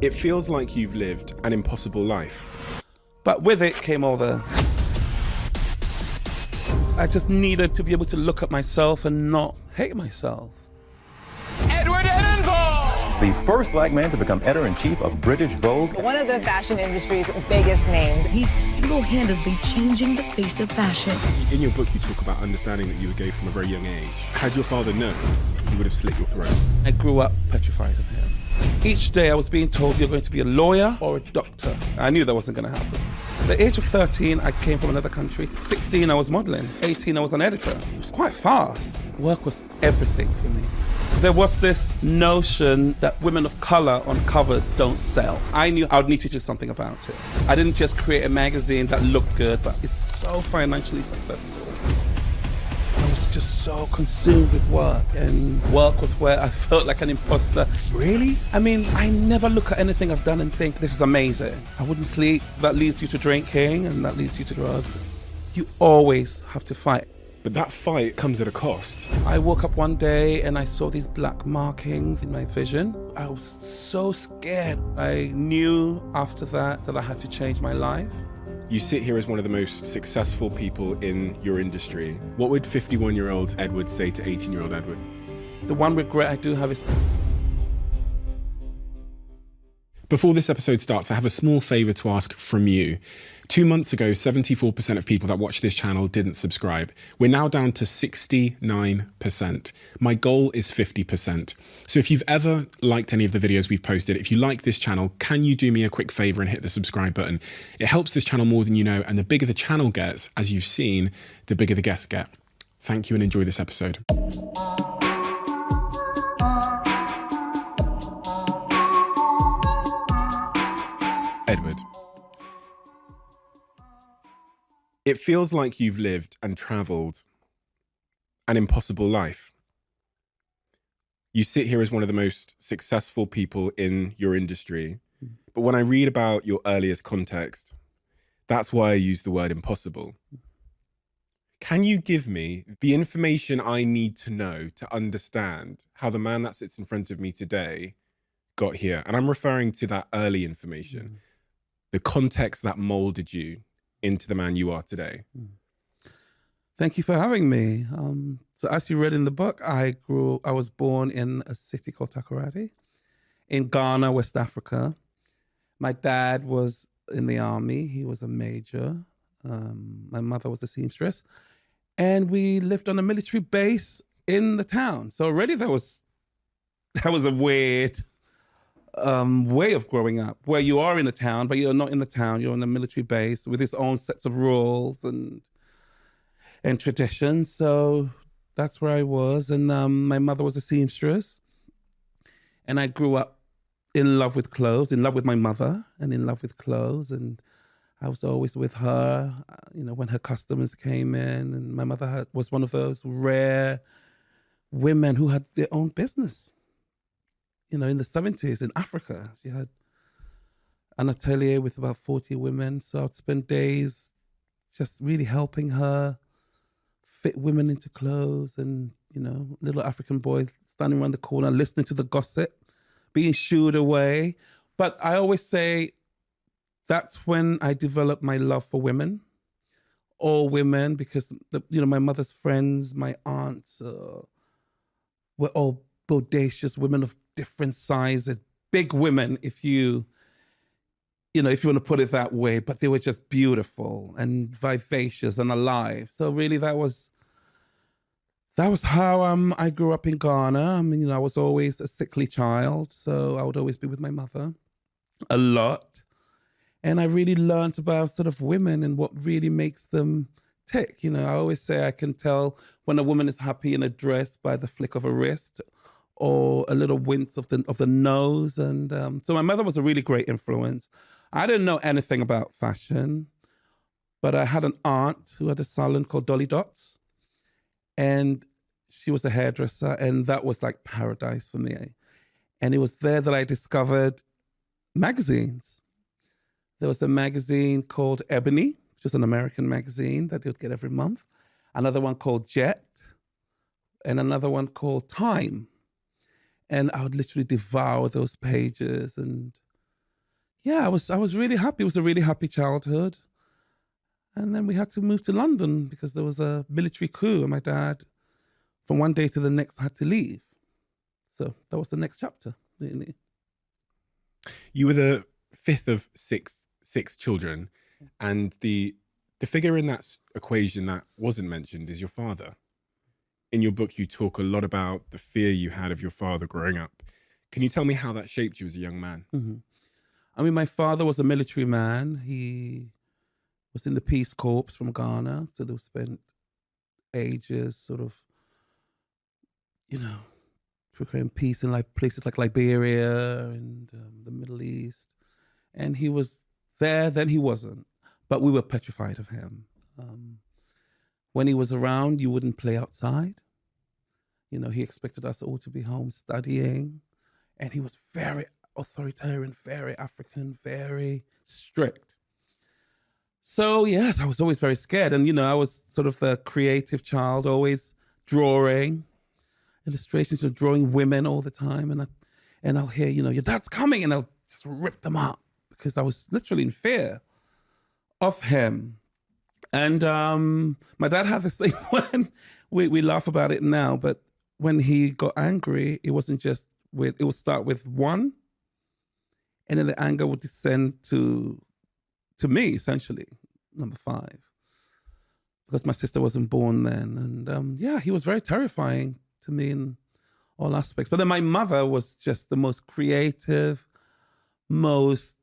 It feels like you've lived an impossible life. But with it came all the... I just needed to be able to look at myself and not hate myself. Edward Edinburgh! The first black man to become editor-in-chief of British Vogue. One of the fashion industry's biggest names. He's single-handedly changing the face of fashion. In your book, you talk about understanding that you were gay from a very young age. Had your father known, he would have slit your throat. I grew up petrified of him. Each day I was being told you're going to be a lawyer or a doctor. I knew that wasn't going to happen. At the age of 13, I came from another country. 16, I was modeling. 18, I was an editor. It was quite fast. Work was everything for me. There was this notion that women of color on covers don't sell. I knew I would need to do something about it. I didn't just create a magazine that looked good, but it's so financially successful. I was just so consumed with work, and work was where I felt like an imposter. Really? I mean, I never look at anything I've done and think, this is amazing. I wouldn't sleep. That leads you to drinking, and that leads you to drugs. You always have to fight. But that fight comes at a cost. I woke up one day and I saw these black markings in my vision. I was so scared. I knew after that I had to change my life. You sit here as one of the most successful people in your industry. What would 51-year-old Edward say to 18-year-old Edward? The one regret I do have is... Before this episode starts, I have a small favor to ask from you. 2 months ago, 74% of people that watch this channel didn't subscribe. We're now down to 69%. My goal is 50%. So if you've ever liked any of the videos we've posted, if you like this channel, can you do me a quick favor and hit the subscribe button? It helps this channel more than you know, and the bigger the channel gets, as you've seen, the bigger the guests get. Thank you and enjoy this episode. Edward, it feels like you've lived and traveled an impossible life. You sit here as one of the most successful people in your industry, but when I read about your earliest context, that's why I use the word impossible. Can you give me the information I need to know to understand how the man that sits in front of me today got here? And I'm referring to that early information. The context that molded you into the man you are today. Thank you for having me. So as you read in the book, I was born in a city called Takoradi in Ghana, West Africa. My dad was in the army. He was a major. My mother was a seamstress. And we lived on a military base in the town. So already that was a weird way of growing up, where you are in a town, but you're not in the town. You're on a military base with its own sets of rules and traditions. So that's where I was. And my mother was a seamstress. And I grew up in love with clothes, in love with my mother, and in love with clothes. And I was always with her, when her customers came in. And my mother was one of those rare women who had their own business. In the 70s in Africa, she had an atelier with about 40 women. So I'd spend days just really helping her fit women into clothes, and, little African boys standing around the corner, listening to the gossip, being shooed away. But I always say that's when I developed my love for women, all women, because, my mother's friends, my aunts were all bodacious women of different sizes, big women, if you want to put it that way, but they were just beautiful and vivacious and alive. So really that was how I grew up in Ghana. I mean, I was always a sickly child, so I would always be with my mother a lot. And I really learned about sort of women and what really makes them tick. I always say I can tell when a woman is happy in a dress by the flick of a wrist, or a little wince of the nose. And so my mother was a really great influence. I didn't know anything about fashion, but I had an aunt who had a salon called Dolly Dots. And she was a hairdresser, and that was like paradise for me. And it was there that I discovered magazines. There was a magazine called Ebony, which is an American magazine that they would get every month. Another one called Jet, and another one called Time. And I would literally devour those pages. And yeah, I was really happy. It was a really happy childhood. And then we had to move to London because there was a military coup, and my dad, from one day to the next, had to leave. So that was the next chapter, really. You were the fifth of six children, and the figure in that equation that wasn't mentioned is your father. In your book, you talk a lot about the fear you had of your father growing up. Can you tell me how that shaped you as a young man? Mm-hmm. I mean, my father was a military man. He was in the Peace Corps from Ghana, so they spent ages sort of, procuring peace in like places like Liberia and the Middle East. And he was there, then he wasn't. But we were petrified of him. When he was around, you wouldn't play outside. He expected us all to be home studying. And he was very authoritarian, very African, very strict. So, yes, I was always very scared. And, I was sort of the creative child, always drawing, illustrations, drawing women all the time. And I'll hear, your dad's coming, and I'll just rip them up because I was literally in fear of him. And my dad had this thing when we laugh about it now, but when he got angry, it wasn't just it would start with one, and then the anger would descend to me, essentially, number 5, because my sister wasn't born then. And he was very terrifying to me in all aspects. But then my mother was just the most creative, most,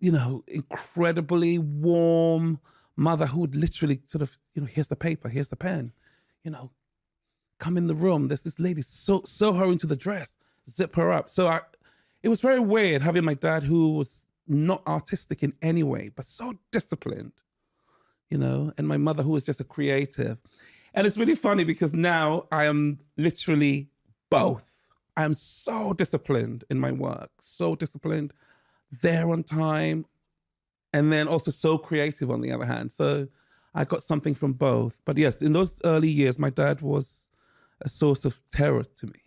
incredibly warm mother who would literally sort of, here's the paper, here's the pen, come in the room. There's this lady, sew her into the dress, zip her up. So it was very weird having my dad, who was not artistic in any way, but so disciplined, and my mother, who was just a creative. And it's really funny because now I am literally both. I am so disciplined in my work, so disciplined, there on time, and then also so creative on the other hand. So I got something from both. But yes, in those early years, my dad was a source of terror to me.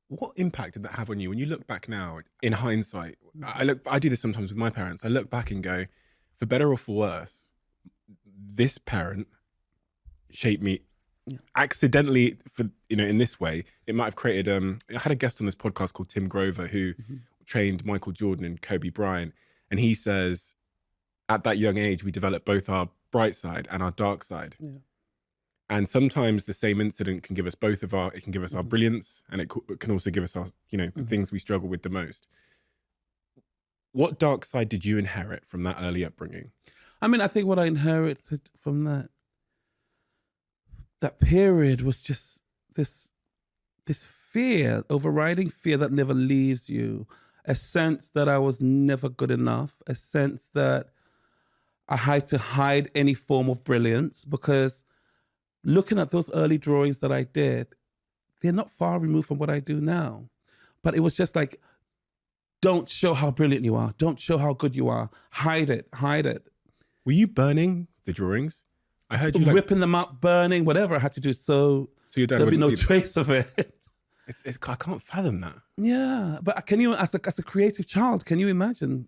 What impact did that have on you? When you look back now, in hindsight, I do this sometimes with my parents. I look back and go, for better or for worse, this parent shaped me accidentally in this way. It might have created, I had a guest on this podcast called Tim Grover, who trained Michael Jordan and Kobe Bryant. And he says, at that young age, we develop both our bright side and our dark side. Yeah. And sometimes the same incident can give us it can give us our brilliance, and it can also give us our, the things we struggle with the most. What dark side did you inherit from that early upbringing? I mean, I think what I inherited from that period was just this fear, overriding fear that never leaves you, a sense that I was never good enough, a sense that I had to hide any form of brilliance, because looking at those early drawings that I did, they're not far removed from what I do now. But it was just like, don't show how brilliant you are. Don't show how good you are. Hide it. Were you burning the drawings? I heard you ripping them up, burning, whatever I had to do. So your dad there'll be no trace of it. I can't fathom that. Yeah, but can you, as a creative child, can you imagine?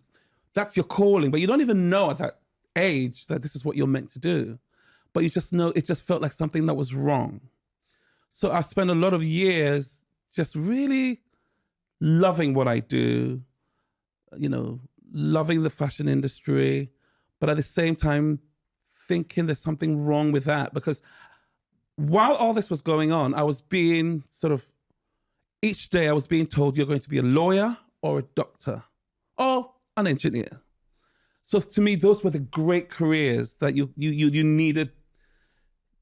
That's your calling, but you don't even know at that age that this is what you're meant to do. But you just know, it just felt like something that was wrong. So I spent a lot of years just really loving what I do, loving the fashion industry, but at the same time thinking there's something wrong with that, because while all this was going on, I was being each day I was being told, you're going to be a lawyer or a doctor or an engineer. So to me, those were the great careers that you needed.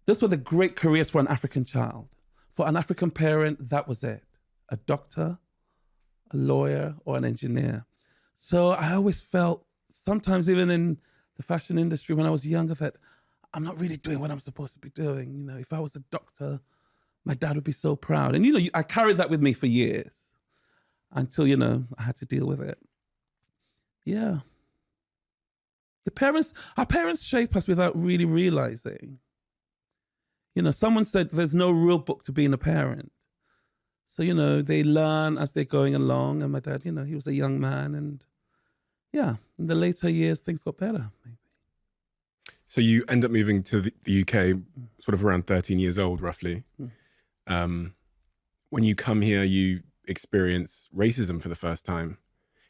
Those were the great careers for an African child. For an African parent, that was it. A doctor, a lawyer, or an engineer. So I always felt, sometimes even in the fashion industry when I was younger, that I'm not really doing what I'm supposed to be doing. If I was a doctor, my dad would be so proud. And, I carried that with me for years until, I had to deal with it. Yeah. Our parents shape us without really realizing. Someone said there's no real book to being a parent. So, they learn as they're going along. And my dad, he was a young man, and, yeah, in the later years, things got better. So you end up moving to the UK sort of around 13 years old, roughly. When you come here, you experience racism for the first time.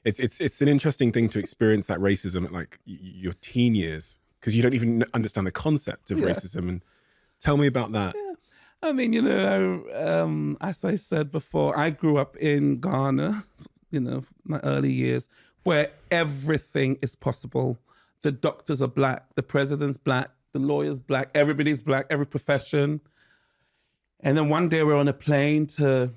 It's an interesting thing to experience that racism at like your teen years, because you don't even understand the concept of racism. And tell me about that. Yeah. I mean, you know, as I said before, I grew up in Ghana, you know, my early years, where everything is possible. The doctors are black, the president's black, the lawyer's black, everybody's black, every profession. And then one day we're on a plane to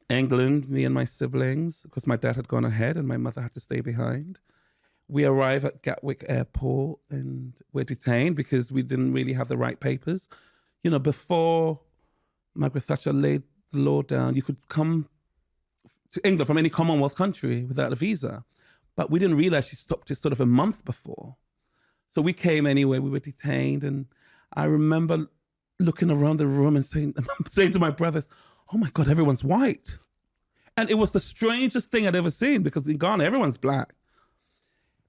England, me and my siblings, because my dad had gone ahead and my mother had to stay behind. We arrive at Gatwick Airport and we're detained because we didn't really have the right papers. You know, before Margaret Thatcher laid the law down, you could come to England from any Commonwealth country without a visa. But we didn't realize she stopped it sort of a month before. So we came anyway, we were detained. And I remember looking around the room and saying to my brothers, oh my God, everyone's white. And it was the strangest thing I'd ever seen, because in Ghana, everyone's black.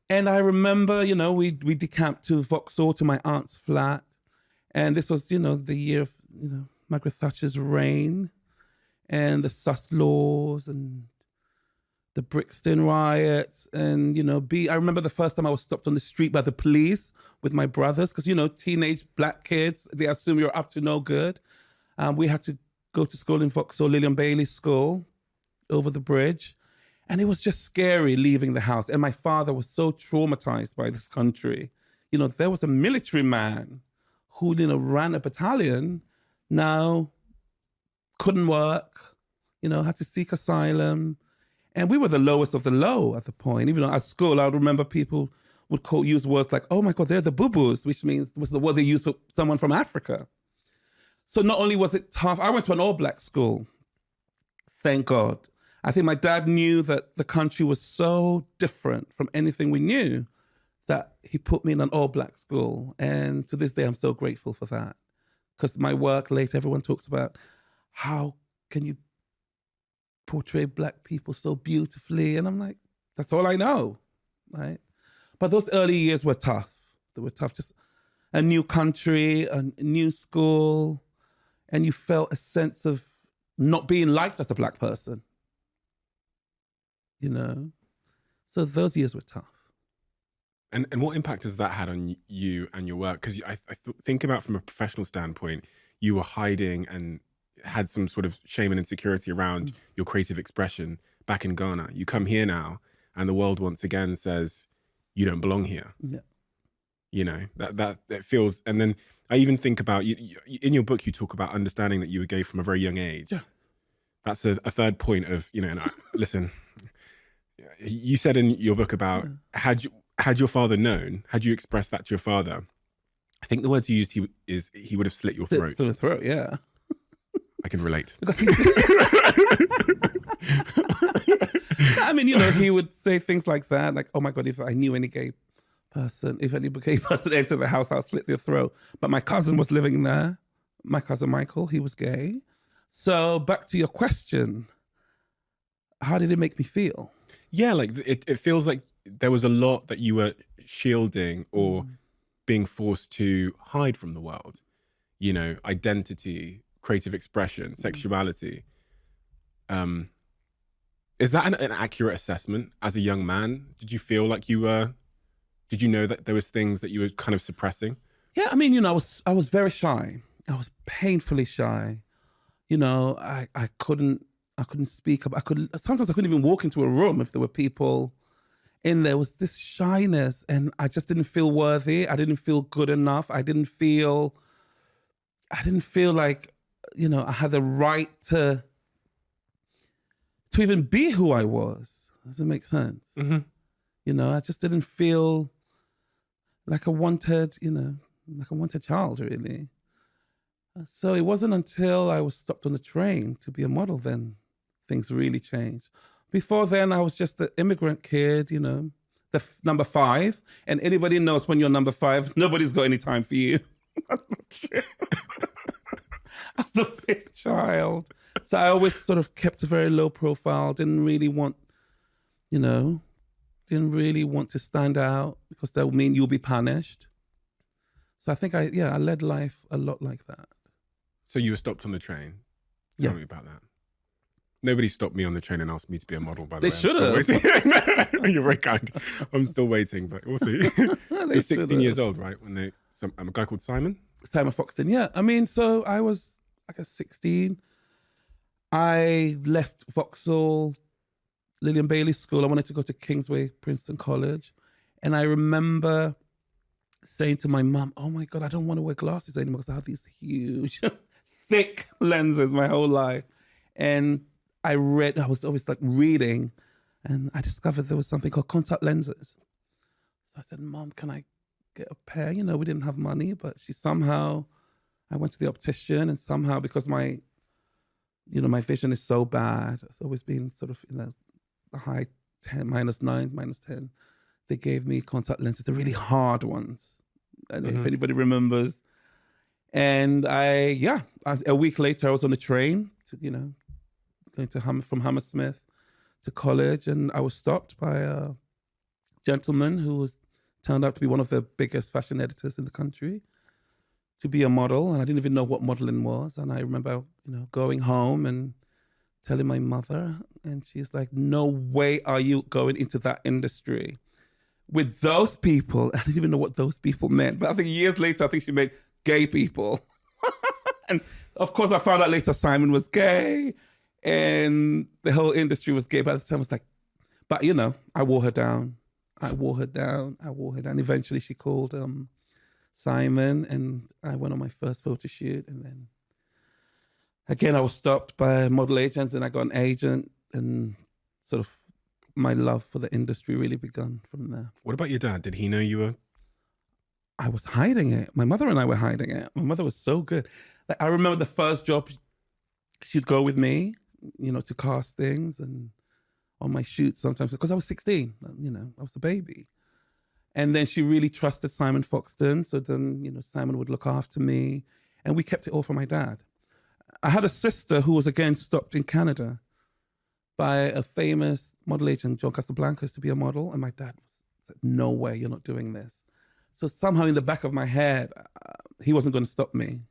And I remember, you know, we decamped to Vauxhall, to my aunt's flat. And this was, you know, the year of, you know, Margaret Thatcher's reign and the sus laws and the Brixton riots. And, you know, I remember the first time I was stopped on the street by the police with my brothers, because, you know, teenage black kids, they assume you're up to no good. We had to go to school in Vauxhall, Lillian Bailey School, over the bridge. And it was just scary leaving the house. And my father was so traumatized by this country. You know, there was a military man who, you know, ran a battalion, now couldn't work, you know, had to seek asylum. And we were the lowest of the low at the point. Even though at school, I would remember people would use words like, oh my God, they're the boo-boos, which was the word they used for someone from Africa. So not only was it tough, I went to an all-black school, thank God. I think my dad knew that the country was so different from anything we knew that he put me in an all-black school. And to this day, I'm so grateful for that. Because my work later, everyone talks about how can you portray black people so beautifully? And I'm like, that's all I know, right? But those early years were tough. They were tough, just a new country, a new school, and you felt a sense of not being liked as a black person, you know? So those years were tough. And what impact has that had on you and your work? Because I think about from a professional standpoint, you were hiding and had some sort of shame and insecurity around your creative expression back in Ghana. You come here now and the world once again says, you don't belong here. Yeah. You know, that feels, and then I even think about, in your book, you talk about understanding that you were gay from a very young age. Yeah. That's a third point of, you know, and listen, you said in your book about, had your father known, had you expressed that to your father, I think the words you used, he would have slit your throat. Slit the throat, yeah. I can relate. Because I mean, you know, he would say things like that, like, oh my God, if I knew any gay person entered the house, I'll slit their throat. But my cousin was living there. My cousin Michael, he was gay. So back to your question, how did it make me feel? Yeah, like it feels like there was a lot that you were shielding or being forced to hide from the world. You know, identity, creative expression, sexuality. Is that an accurate assessment as a young man? Did you feel like did you know that there was things that you were kind of suppressing? Yeah, I mean, you know, I was very shy. I was painfully shy. You know, I couldn't speak up. Sometimes I couldn't even walk into a room if there were people in there. Was this shyness, and I just didn't feel worthy. I didn't feel good enough. I didn't feel like, you know, I had the right to even be who I was. Does it make sense? Mm-hmm. You know, I just didn't feel like a wanted child, really. So it wasn't until I was stopped on the train to be a model then things really changed. Before then, I was just an immigrant kid, you know, the number 5. And anybody knows when you're number 5, nobody's got any time for you. As the 5th child. So I always sort of kept a very low profile, didn't didn't really want to stand out because that would mean you'll be punished. So I think I led life a lot like that. So you were stopped on the train. Yeah. Tell me about that. Nobody stopped me on the train and asked me to be a model, by the They way. should I'm have. still waiting. You're very kind. I'm still waiting, but we'll see. You're 16 should've. years old, right? A guy called Simon? Simon Foxton, yeah. I mean, so I was, I guess, 16. I left Vauxhall, Lillian Bailey School. I wanted to go to Kingsway, Princeton College. And I remember saying to my mum, oh my God, I don't want to wear glasses anymore because I have these huge, thick lenses my whole life. And I was always like reading, and I discovered there was something called contact lenses. So I said, Mom, can I get a pair? You know, we didn't have money, but I went to the optician, and somehow, because my vision is so bad, it's always been sort of in the high 10, -9, -10. They gave me contact lenses, the really hard ones. I don't know if anybody remembers. And a week later, I was on a train to, going from Hammersmith to college, and I was stopped by a gentleman who turned out to be one of the biggest fashion editors in the country, to be a model, and I didn't even know what modeling was. And I remember, going home and telling my mother, and she's like, "No way are you going into that industry with those people." I didn't even know what those people meant, but I think years later, I think she meant gay people. And of course, I found out later Simon was gay, and the whole industry was gay. But at the time, I was like, but I wore her down. Eventually, she called Simon, and I went on my first photo shoot. And then again, I was stopped by model agents, and I got an agent, and sort of my love for the industry really begun from there. What about your dad? Did he know you were? I was hiding it. My mother and I were hiding it. My mother was so good. Like, I remember the first job, she'd go with me, to castings and on my shoots sometimes, because I was 16, I was a baby. And then she really trusted Simon Foxton. So then, Simon would look after me, and we kept it all for my dad. I had a sister who was again stopped in Canada by a famous model agent, John Casablancas, to be a model. And my dad said, no way, you're not doing this. So somehow in the back of my head, he wasn't going to stop me.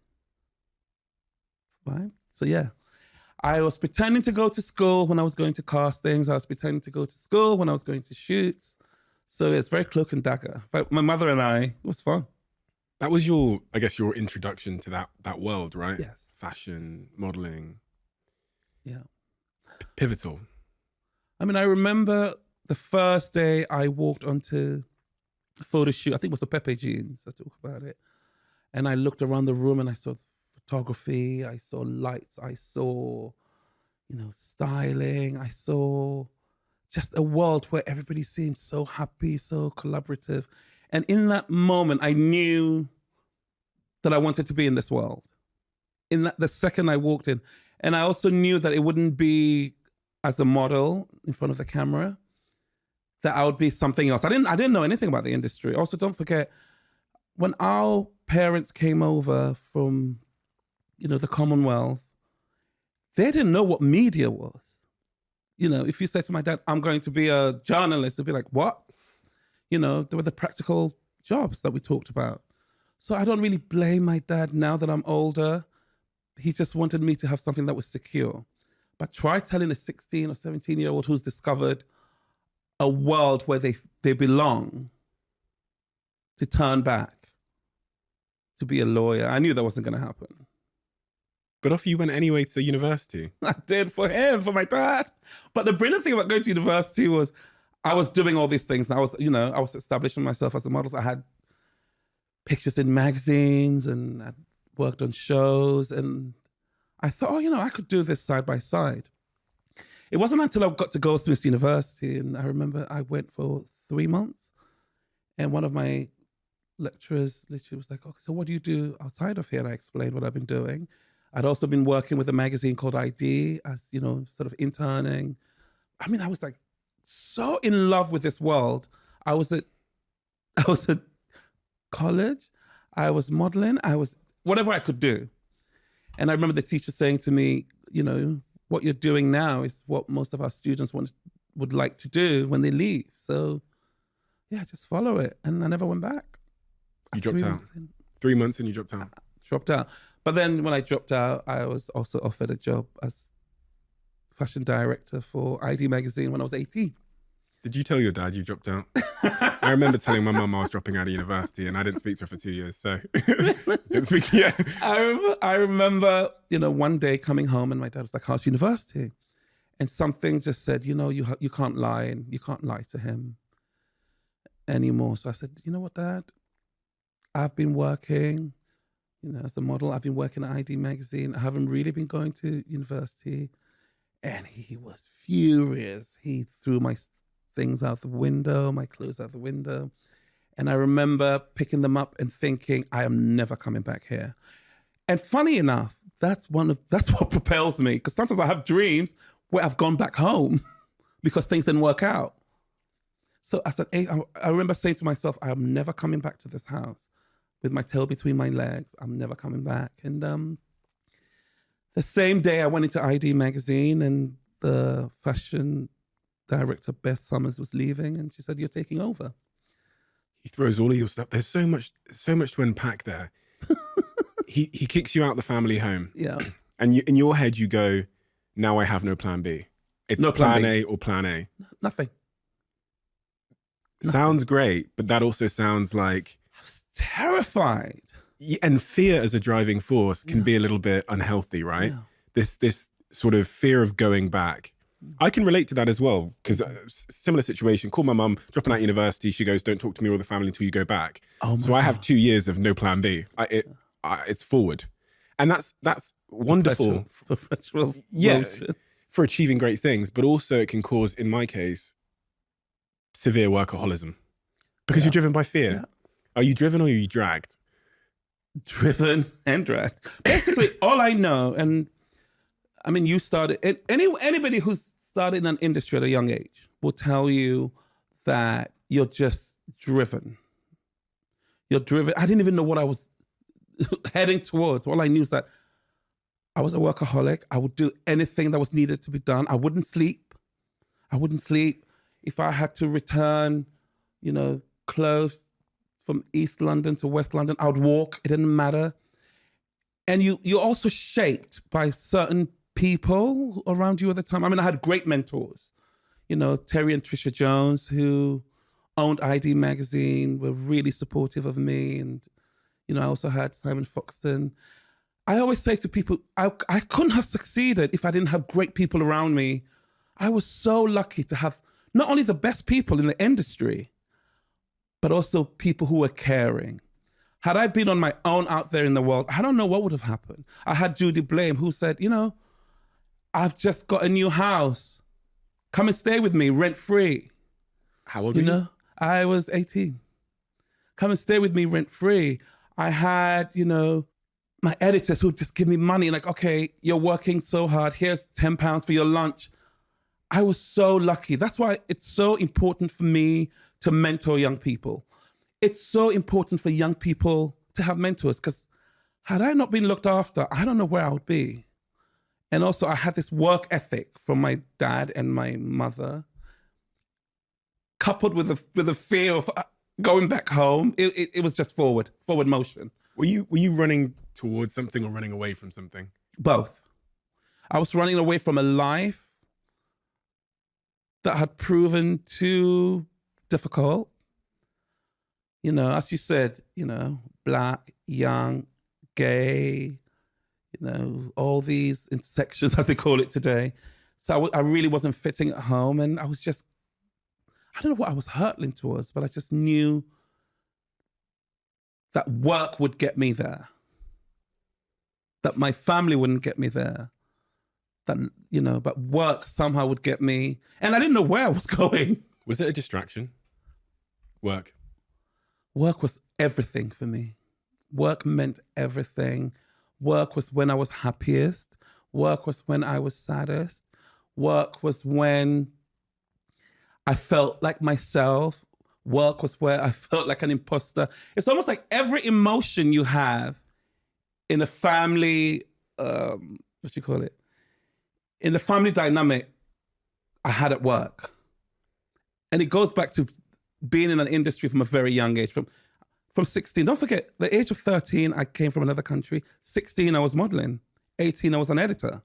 Right? So yeah, I was pretending to go to school when I was going to castings. I was pretending to go to school when I was going to shoots. So it's very cloak and dagger. But my mother and it was fun. That was your introduction to that world, right? Yes. Fashion, modeling. Yeah. Pivotal. I mean, I remember the first day I walked onto a photo shoot. I think it was the Pepe Jeans. I talk about it. And I looked around the room, and I saw photography. I saw lights. I saw, styling. I saw just a world where everybody seemed so happy, so collaborative. And in that moment, I knew that I wanted to be in this world. The second I walked in. And I also knew that it wouldn't be as a model in front of the camera, that I would be something else. I didn't know anything about the industry. Also, don't forget, when our parents came over from, the Commonwealth, they didn't know what media was. If you say to my dad, I'm going to be a journalist, they'd be like, what? There were the practical jobs that we talked about. So I don't really blame my dad now that I'm older. He just wanted me to have something that was secure. But try telling a 16 or 17-year-old who's discovered a world where they belong to turn back, to be a lawyer. I knew that wasn't going to happen. But off you went anyway to university. I did, for him, for my dad. But the brilliant thing about going to university was I was doing all these things. And I was establishing myself as a model. I had pictures in magazines, and I worked on shows. And I thought, I could do this side by side. It wasn't until I got to Goldsmiths University, and I remember I went for 3 months, and one of my lecturers literally was like, "Okay, so what do you do outside of here?" And I explained what I've been doing. I'd also been working with a magazine called ID as, sort of interning. I mean, I was like so in love with this world. I was at college, I was modeling, I was whatever I could do. And I remember the teacher saying to me, what you're doing now is what most of our students would like to do when they leave. So yeah, just follow it. And I never went back. You dropped 3 out. months in, 3 months and you dropped out. dropped out. But then when I dropped out, I was also offered a job as fashion director for ID magazine when I was 18. Did you tell your dad you dropped out? I remember telling my mum I was dropping out of university and I didn't speak to her for 2 years. So didn't speak. Yeah. I remember, one day coming home and my dad was like, how's university? And something just said, you can't lie, and you can't lie to him anymore. So I said, you know what, Dad? I've been working, as a model. I've been working at ID magazine. I haven't really been going to university. And he was furious. He threw my things out the window, my clothes out the window. And I remember picking them up and thinking, I am never coming back here. And funny enough, that's what propels me. Because sometimes I have dreams where I've gone back home because things didn't work out. So I said, hey, I remember saying to myself, I am never coming back to this house with my tail between my legs. I'm never coming back. And the same day I went into ID magazine and the fashion director, Beth Summers, was leaving, and she said, you're taking over. He throws all of your stuff. There's so much to unpack there. he kicks you out the family home. Yeah. And in your head you go, now I have no plan B. It's No plan plan B. A or plan A. Nothing. Sounds great, but that also sounds like... I was terrified. And fear as a driving force can be a little bit unhealthy, right? Yeah. This sort of fear of going back. I can relate to that as well, because similar situation. Call my mum, dropping out university. She goes, don't talk to me or the family until you go back. So I have 2 years of no plan B. It's forward. And that's wonderful. Perpetual yeah, motion. for achieving great things. But also it can cause, in my case, severe workaholism. Because you're driven by fear. Yeah. Are you driven or are you dragged? Driven and dragged. Basically, all I know, and I mean, you started, anybody who's started in an industry at a young age will tell you that you're just driven. You're driven. I didn't even know what I was heading towards. All I knew is that I was a workaholic. I would do anything that was needed to be done. I wouldn't sleep. If I had to return, clothes from East London to West London, I would walk. It didn't matter. And you're also shaped by certain people around you at the time. I mean, I had great mentors, Terry and Trisha Jones, who owned ID magazine, were really supportive of me. And, I also had Simon Foxton. I always say to people, I couldn't have succeeded if I didn't have great people around me. I was so lucky to have not only the best people in the industry, but also people who were caring. Had I been on my own out there in the world, I don't know what would have happened. I had Judy Blame, who said, I've just got a new house. Come and stay with me, rent free. How old were you? I was 18. Come and stay with me, rent free. I had, my editors who'd just give me money, like, okay, you're working so hard. Here's £10 for your lunch. I was so lucky. That's why it's so important for me to mentor young people. It's so important for young people to have mentors, because had I not been looked after, I don't know where I would be. And also I had this work ethic from my dad and my mother, coupled with the fear of going back home. It was just forward motion. Were you running towards something or running away from something? Both. I was running away from a life that had proven too difficult. As you said, Black, young, gay, all these intersections, as they call it today. So I really wasn't fitting at home, and I was just, I don't know what I was hurtling towards, but I just knew that work would get me there, that my family wouldn't get me there, that, but work somehow would get me. And I didn't know where I was going. Was it a distraction? Work was everything for me. Work meant everything. Work was when I was happiest. Work was when I was saddest. Work was when I felt like myself. Work was where I felt like an imposter. It's almost like every emotion you have in a family, in the family dynamic, I had at work. And it goes back to being in an industry from a very young age, from 16. Don't forget, the age of 13, I came from another country. 16, I was modeling. 18, I was an editor.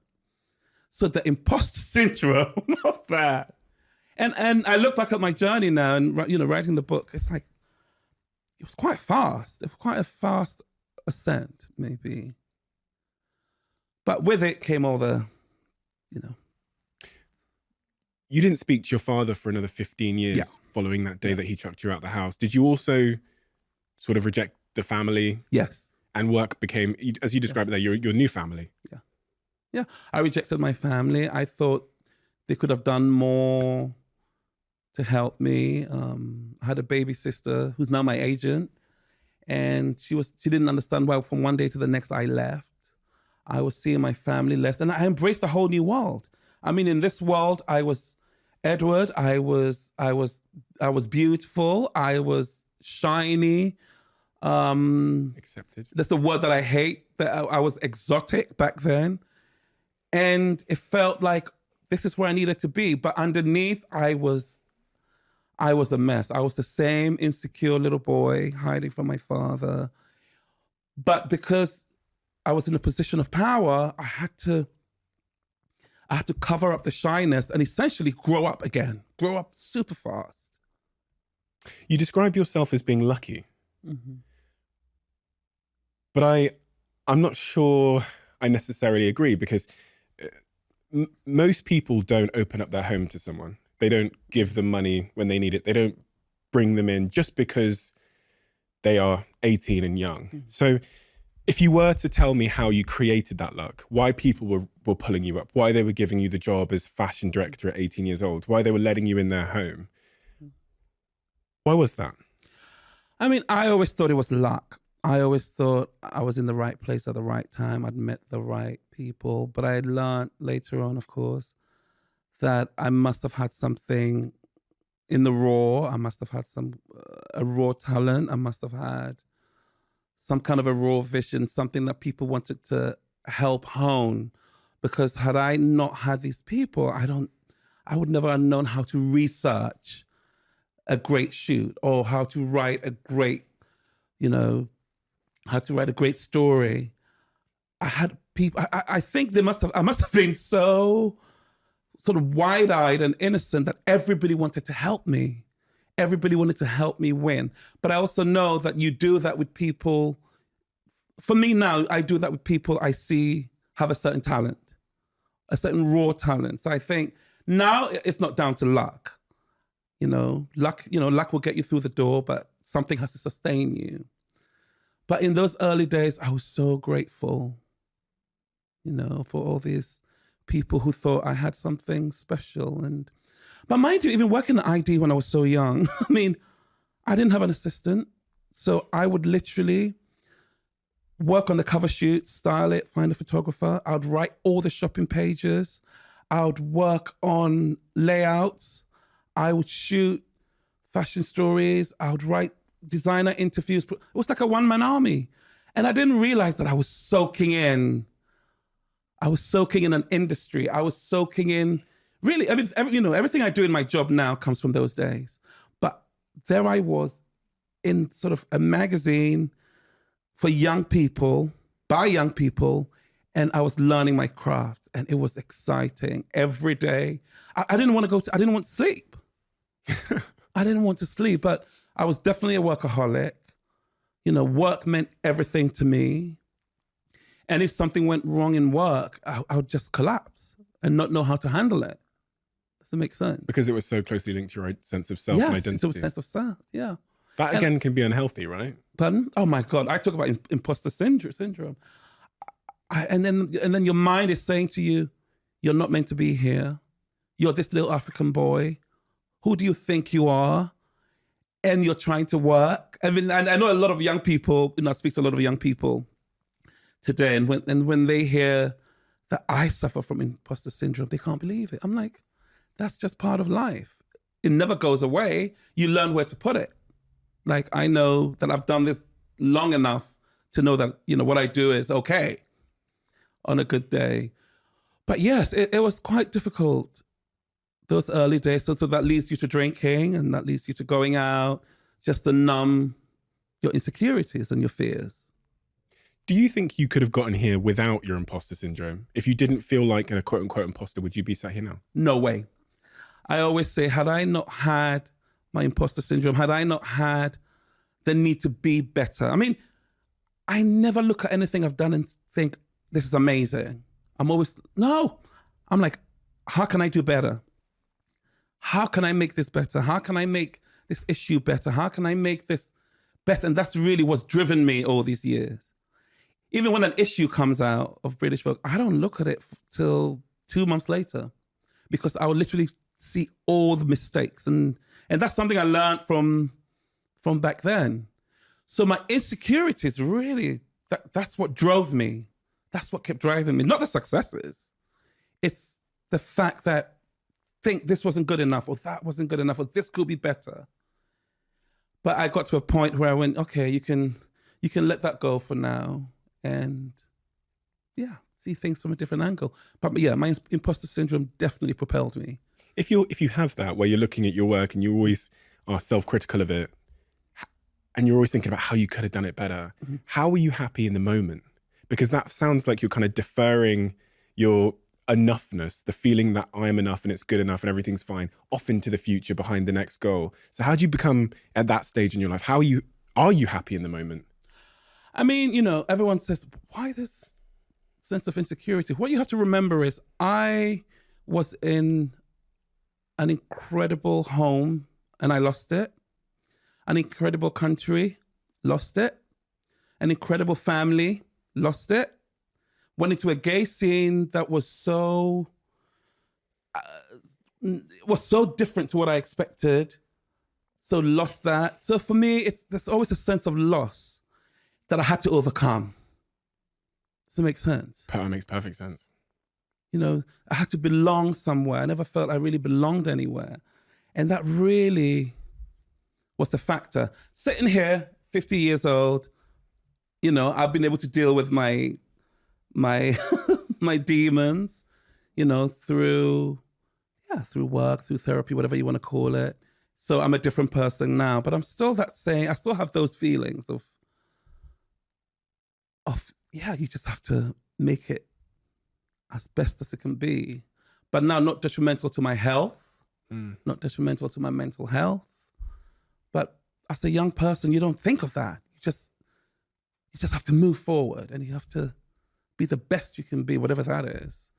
So the imposter syndrome of that. And I look back at my journey now and, you know, writing the book, it's like, it was quite fast. It was quite a fast ascent, maybe. But with it came all the, you know. You didn't speak to your father for another 15 years following that day that he chucked you out the house. Did you also sort of reject the family? Yes. And work became, as you described it there, your new family? Yeah. Yeah, I rejected my family. I thought they could have done more to help me. I had a baby sister who's now my agent, and she didn't understand why from one day to the next I left. I was seeing my family less, and I embraced a whole new world. I mean, in this world, I was Edward. I was beautiful. I was shiny. Accepted. That's the word that I hate. That I was exotic back then. And it felt like this is where I needed to be. But underneath, I was a mess. I was the same insecure little boy hiding from my father. But because I was in a position of power, I had to cover up the shyness and essentially grow up again, grow up super fast. You describe yourself as being lucky. Mm-hmm. But I'm not sure I necessarily agree, because most people don't open up their home to someone. They don't give them money when they need it. They don't bring them in just because they are 18 and young. Mm-hmm. So if you were to tell me how you created that luck, why people were pulling you up, why they were giving you the job as fashion director at 18 years old, why they were letting you in their home, why was that? I mean, I always thought it was luck. I always thought I was in the right place at the right time. I'd met the right people. But I had learned later on, of course, that I must have had something in the raw. I must have had a raw talent. I must have had some kind of a raw vision, something that people wanted to help hone. Because had I not had these people, I would never have known how to research a great shoot or how to write a great, how to write a great story. I had people, I think I must have been so sort of wide-eyed and innocent that everybody wanted to help me. Everybody wanted to help me win. But I also know that you do that with people. For me now, I do that with people I see have a certain talent, a certain raw talent. So I think now it's not down to luck. Luck will get you through the door, but something has to sustain you. But in those early days, I was so grateful, for all these people who thought I had something special. But mind you, even working at ID when I was so young, I mean, I didn't have an assistant. So I would literally work on the cover shoot, style it, find a photographer. I would write all the shopping pages. I would work on layouts. I would shoot fashion stories. I would write designer interviews. It was like a one-man army. And I didn't realize that I was soaking in an industry. I was soaking in, really, everything I do in my job now comes from those days. But there I was in sort of a magazine for young people, by young people, and I was learning my craft, and it was exciting every day. I didn't want to sleep. I didn't want to sleep, but I was definitely a workaholic. Work meant everything to me. And if something went wrong in work, I would just collapse and not know how to handle it. Does that make sense? Because it was so closely linked to your sense of self and identity. Yes, sense of self, yeah. That again can be unhealthy, right? Pardon? Oh my God, I talk about imposter syndrome. And then your mind is saying to you, you're not meant to be here. You're this little African boy. Who do you think you are? And you're trying to work. I mean, I know a lot of young people, I speak to a lot of young people today, and when they hear that I suffer from imposter syndrome, they can't believe it. I'm like, that's just part of life. It never goes away. You learn where to put it. Like, I know that I've done this long enough to know that, what I do is okay on a good day. But yes, it was quite difficult those early days. So that leads you to drinking, and that leads you to going out just to numb your insecurities and your fears. Do you think you could have gotten here without your imposter syndrome? If you didn't feel like a quote unquote imposter, would you be sat here now? No way. I always say, had I not had my imposter syndrome, had I not had the need to be better. I mean, I never look at anything I've done and think, this is amazing. I'm like, how can I do better? How can I make this better? How can I make this issue better? How can I make this better? And that's really what's driven me all these years. Even when an issue comes out of British Vogue, I don't look at it till 2 months later, because I will literally see all the mistakes. And that's something I learned from back then. So my insecurities really, that's what drove me. That's what kept driving me, not the successes. It's the fact that think this wasn't good enough, or that wasn't good enough, or this could be better. But I got to a point where I went, okay, you can let that go for now. And yeah, see things from a different angle. But yeah, my imposter syndrome definitely propelled me. If you have that, where you're looking at your work and you always are self-critical of it, and you're always thinking about how you could have done it better, how are you happy in the moment? Because that sounds like you're kind of deferring your enoughness, the feeling that I am enough and it's good enough and everything's fine, off into the future behind the next goal. So how do you become at that stage in your life? Are you happy in the moment? I mean, everyone says, why this sense of insecurity? What you have to remember is I was in an incredible home and I lost it. An incredible country, lost it. An incredible family, lost it. Went into a gay scene that was so different to what I expected. So lost that. So for me, there's always a sense of loss that I had to overcome. Does that make sense? That makes perfect sense. I had to belong somewhere. I never felt I really belonged anywhere. And that really was a factor. Sitting here, 50 years old, I've been able to deal with my my demons, through work, through therapy, whatever you want to call it. So I'm a different person now, but I'm still I still have those feelings of you just have to make it as best as it can be. But now not detrimental to my health, not detrimental to my mental health. But as a young person, you don't think of that. You just have to move forward, and you have to be the best you can be, whatever that is.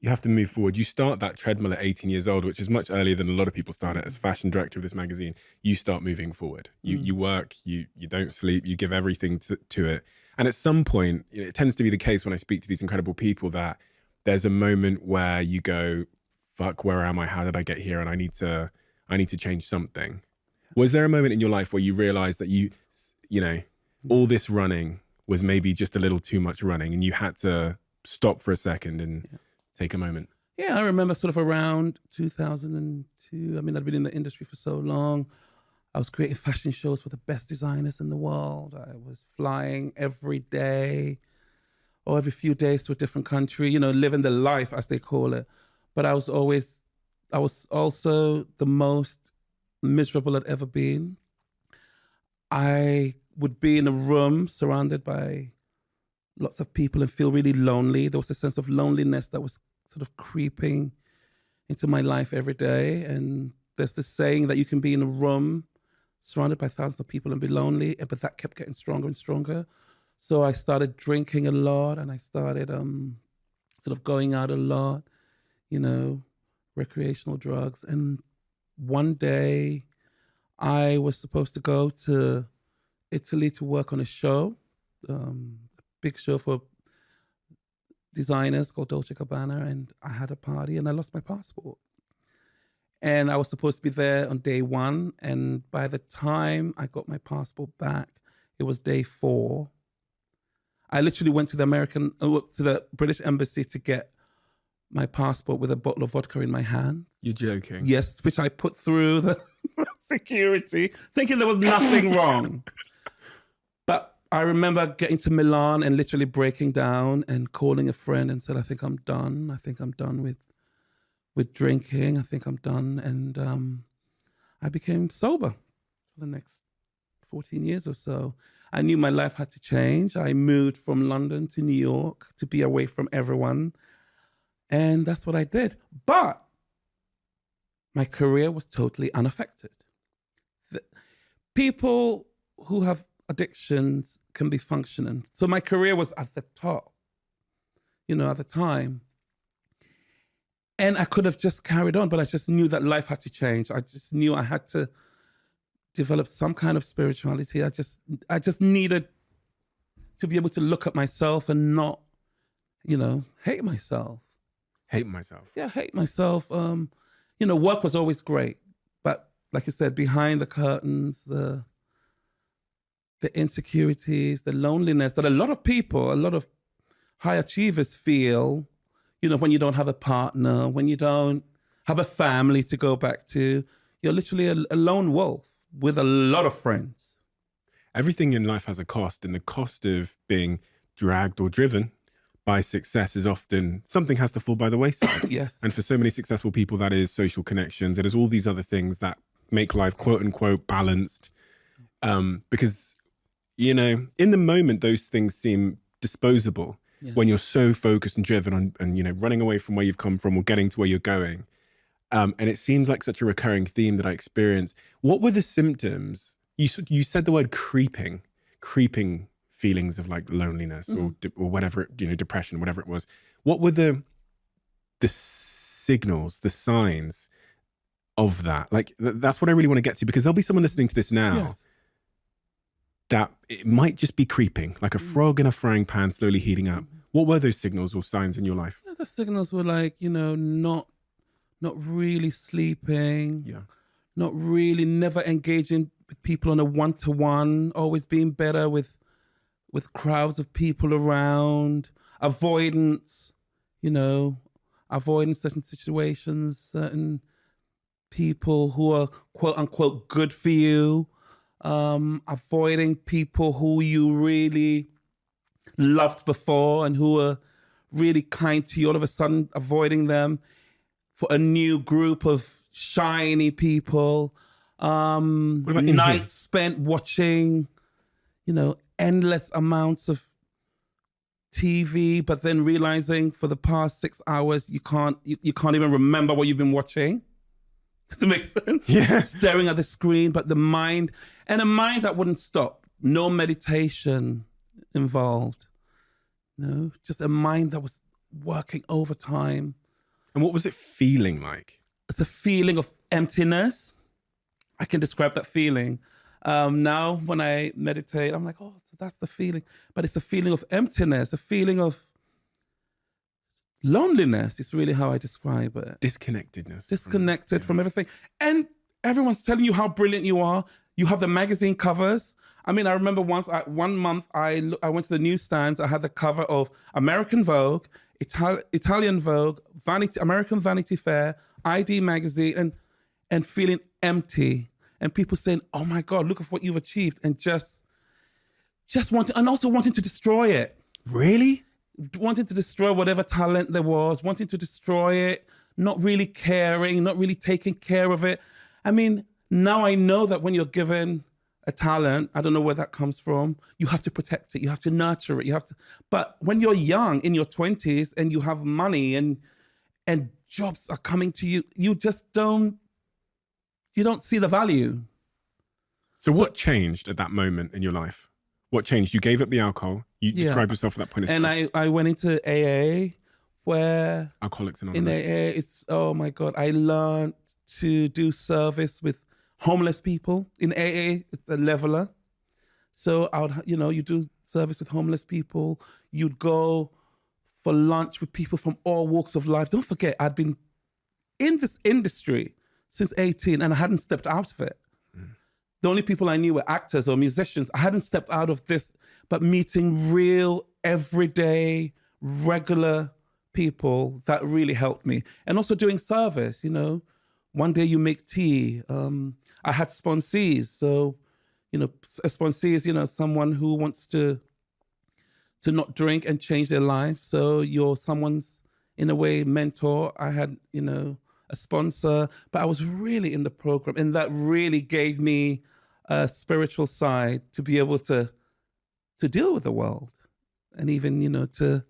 You have to move forward. You start that treadmill at 18 years old, which is much earlier than a lot of people start it. As fashion director of this magazine, you start moving forward. You work, you don't sleep, you give everything to it. And at some point, it tends to be the case when I speak to these incredible people that there's a moment where you go, fuck, where am I? How did I get here? And I need to change something. Was there a moment in your life where you realized that all this running was maybe just a little too much running and you had to stop for a second and take a moment? Yeah, I remember sort of around 2002. I mean, I'd been in the industry for so long. I was creating fashion shows for the best designers in the world. I was flying every day or every few days to a different country, living the life, as they call it. But I was also the most miserable I'd ever been. I would be in a room surrounded by lots of people and feel really lonely. There was a sense of loneliness that was sort of creeping into my life every day. And there's this saying that you can be in a room surrounded by thousands of people and be lonely, but that kept getting stronger and stronger. So I started drinking a lot, and I started sort of going out a lot, recreational drugs. And one day I was supposed to go to Italy to work on a show, a big show for designers called Dolce & Gabbana, and I had a party and I lost my passport. And I was supposed to be there on day one, and by the time I got my passport back, it was day 4. I literally went to the British Embassy to get my passport with a bottle of vodka in my hand. You're joking? Yes, which I put through the security, thinking there was nothing wrong. But I remember getting to Milan and literally breaking down and calling a friend and said, I think I'm done. I think I'm done with with drinking. I think I'm done. And I became sober for the next 14 years or so. I knew my life had to change. I moved from London to New York to be away from everyone. And that's what I did. But my career was totally unaffected. People who have addictions can be functioning. So my career was at the top, at the time. And I could have just carried on, but I just knew that life had to change. I just knew I had to develop some kind of spirituality. I just needed to be able to look at myself and not, hate myself. Hate myself. Yeah, hate myself. Work was always great. But like you said, behind the curtains, the insecurities, the loneliness that a lot of high achievers feel, when you don't have a partner, when you don't have a family to go back to, you're literally a lone wolf with a lot of friends. Everything in life has a cost, and the cost of being dragged or driven by success is often something has to fall by the wayside. Yes. And for so many successful people, that is social connections. It is all these other things that make life quote unquote balanced. Because, in the moment, those things seem disposable. Yeah. When you're so focused and driven on, and running away from where you've come from or getting to where you're going. And it seems like such a recurring theme that I experience. What were the symptoms? You said the word creeping feelings of like loneliness or whatever, depression, whatever it was. What were the signals, the signs of that? Like, that's what I really want to get to, because there'll be someone listening to this now. Yes. That it might just be creeping, like a frog in a frying pan slowly heating up. What were those signals or signs in your life? Yeah, the signals were like, not really sleeping, never engaging with people on a one-to-one, always being better with crowds of people around, avoidance, avoiding certain situations, certain people who are quote unquote good for you, avoiding people who you really loved before and who were really kind to you, all of a sudden avoiding them for a new group of shiny people. Nights spent watching, endless amounts of TV, but then realizing for the past 6 hours you can't even remember what you've been watching. Does it make sense? Yeah. Staring at the screen, but a mind that wouldn't stop. No meditation involved. Just a mind that was working overtime. And what was it feeling like? It's a feeling of emptiness. I can describe that feeling. Now, when I meditate, I'm like, oh, so that's the feeling. But it's a feeling of emptiness, a feeling of loneliness. It's really how I describe it. Disconnectedness. Disconnected from everything. And everyone's telling you how brilliant you are. You have the magazine covers. I mean, I remember one month I went to the newsstands. I had the cover of American Vogue, Italian Vogue, American Vanity Fair, ID magazine, and feeling empty. And people saying, "Oh my God, look at what you've achieved," and just wanting, and also wanting to destroy it. Really? Wanting to destroy whatever talent there was, wanting to destroy it, not really caring, not really taking care of it. I mean, now I know that when you're given a talent, I don't know where that comes from, you have to protect it, you have to nurture it, but when you're young, in your 20s, and you have money and jobs are coming to you, you don't see the value. So what changed at that moment in your life? What changed? You gave up the alcohol. You described yourself at that point. And I went into AA, where Alcoholics in Anonymous. AA, it's, oh my God, I learned to do service with homeless people. In AA, it's a leveler. So you do service with homeless people. You'd go for lunch with people from all walks of life. Don't forget, I'd been in this industry since 18 and I hadn't stepped out of it. The only people I knew were actors or musicians. I hadn't stepped out of this, but meeting real, everyday, regular people, that really helped me. And also doing service, One day you make tea. I had sponsees. So, a sponsee is, someone who wants to not drink and change their life. So you're someone's, in a way, mentor. I had, a sponsor, but I was really in the program, and that really gave me a spiritual side to be able to deal with the world, and even, you know, to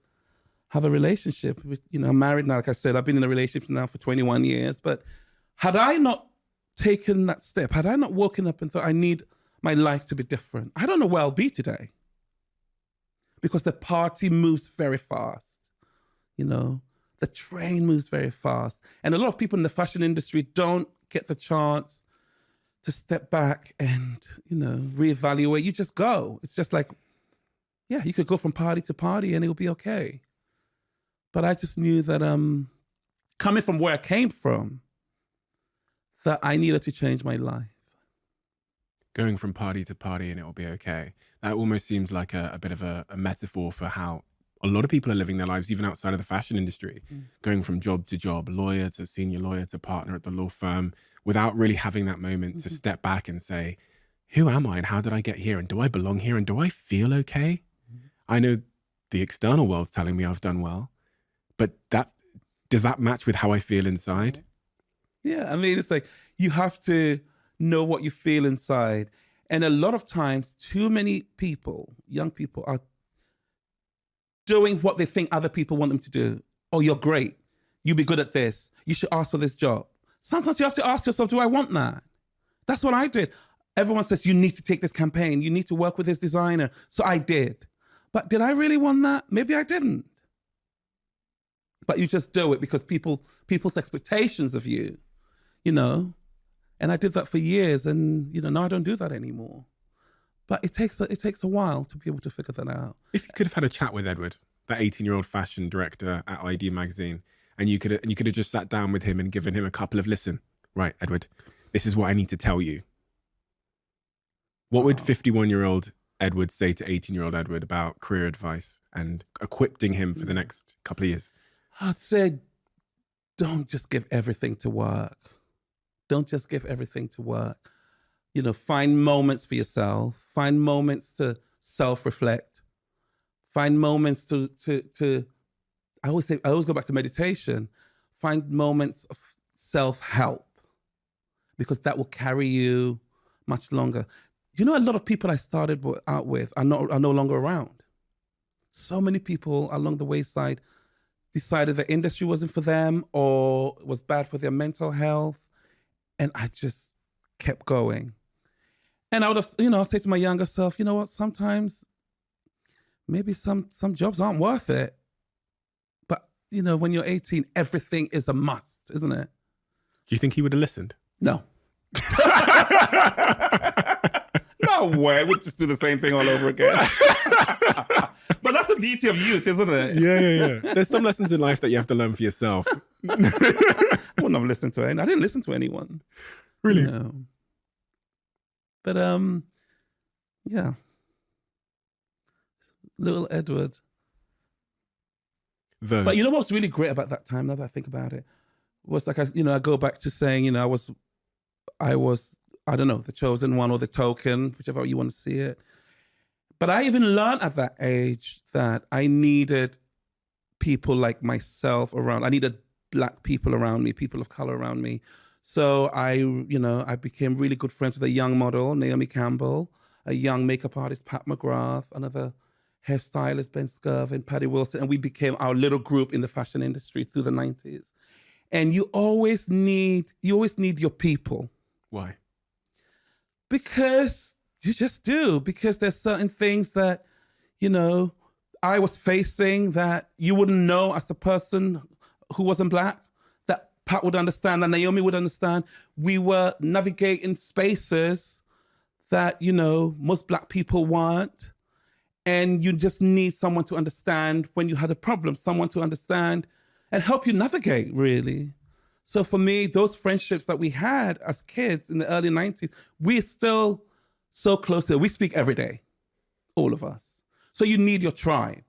have a relationship with, you know, I'm married now. Like I said, I've been in a relationship now for 21 years, but had I not taken that step, had I not woken up and thought I need my life to be different, I don't know where I'll be today, because the party moves very fast, you know, the train moves very fast. And a lot of people in the fashion industry don't get the chance to step back and, you know, reevaluate. You just go. It's just like, yeah, you could go from party to party and it'll be okay. But I just knew that coming from where I came from, that I needed to change my life. Going from party to party and it will be okay. That almost seems like a bit of a metaphor for how a lot of people are living their lives, even outside of the fashion industry, going from job to job, lawyer to senior lawyer to partner at the law firm, without really having that moment to step back and say, who am I and how did I get here? And do I belong here? And do I feel okay? I know the external world's telling me I've done well, but does that match with how I feel inside? Yeah, I mean, it's like you have to know what you feel inside. And a lot of times, too many people, young people, are doing what they think other people want them to do. Oh, you're great. You'll be good at this. You should ask for this job. Sometimes you have to ask yourself, do I want that? That's what I did. Everyone says, you need to take this campaign. You need to work with this designer. So I did. But did I really want that? Maybe I didn't. But you just do it because people's expectations of you, you know. And I did that for years, and, you know, now I don't do that anymore. But it takes a while to be able to figure that out. If you could have had a chat with Edward, that 18-year-old fashion director at ID Magazine, and you could have just sat down with him and given him a couple of listen, right, Edward, this is what I need to tell you. What would 51-year-old Edward say to 18-year-old Edward about career advice and equipping him for the next couple of years? I'd say, don't just give everything to work. Don't just give everything to work. You know, find moments for yourself. Find moments to self-reflect. Find moments to I always go back to meditation. Find moments of self-help, because that will carry you much longer. You know, a lot of people I started out with are no longer around. So many people along the wayside decided the industry wasn't for them or was bad for their mental health. And I just kept going. And I would have, you know, say to my younger self, you know what, sometimes maybe some jobs aren't worth it. But, you know, when you're 18, everything is a must, isn't it? Do you think he would have listened? No. No way. We'd just do the same thing all over again. But that's the beauty of youth, isn't it? Yeah. There's some lessons in life that you have to learn for yourself. I wouldn't have listened to anyone. I didn't listen to anyone. Really? You know. But yeah. Little Edward. But you know what's really great about that time, now that I think about it, was like, I go back to saying, you know, I was, I don't know, the chosen one or the token, whichever you want to see it. But I even learned at that age that I needed people like myself around. I needed Black people around me, people of color around me. So I became really good friends with a young model, Naomi Campbell, a young makeup artist, Pat McGrath, another hairstylist, Ben Skirvin, Patty Wilson, and we became our little group in the fashion industry through the 90s. And you always need your people. Why? Because you just do. Because there's certain things that, you know, I was facing that you wouldn't know as a person who wasn't Black, that Pat would understand, and Naomi would understand. We were navigating spaces that, you know, most Black people weren't. And you just need someone to understand when you had a problem, someone to understand and help you navigate, really. So for me, those friendships that we had as kids in the early 90s, we're still so close to it. We speak every day, all of us. So you need your tribe.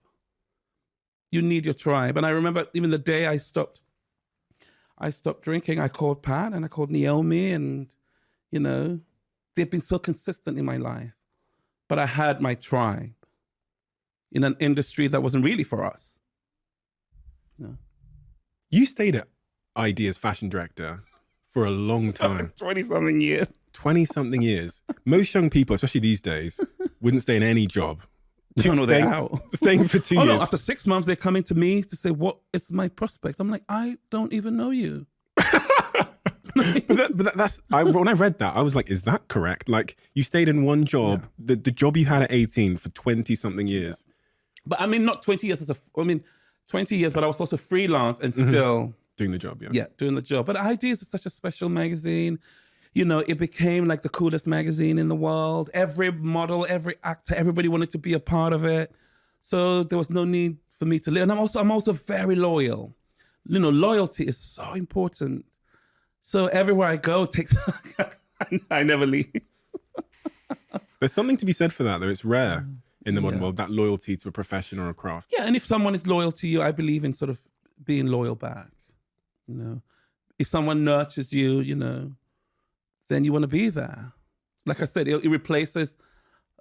You need your tribe. And I remember even the day I stopped drinking, I called Pat and I called Naomi, and, you know, they've been so consistent in my life. But I had my tribe in an industry that wasn't really for us. You stayed at ID as fashion director for a long time. 20-something years. 20-something years. Most young people, especially these days, wouldn't stay in any job. No, they're out. Staying for 2 Oh, years. no, after 6 months, they're coming to me to say, what is my prospect? I'm like, I don't even know you. When I read that, I was like, is that correct? Like, you stayed in one job, the job you had at 18 for 20-something years. But I mean, not 20 years 20 years, but I was also freelance and still Doing the job, yeah. Yeah, doing the job. But Ideas is such a special magazine. You know, it became like the coolest magazine in the world. Every model, every actor, everybody wanted to be a part of it. So there was no need for me to leave. And I'm also very loyal. You know, loyalty is so important. So everywhere I go, I never leave. There's something to be said for that, though. It's rare in the modern world, that loyalty to a profession or a craft. Yeah, and if someone is loyal to you, I believe in sort of being loyal back. You know, if someone nurtures you, you know, then you want to be there. Like I said, it replaces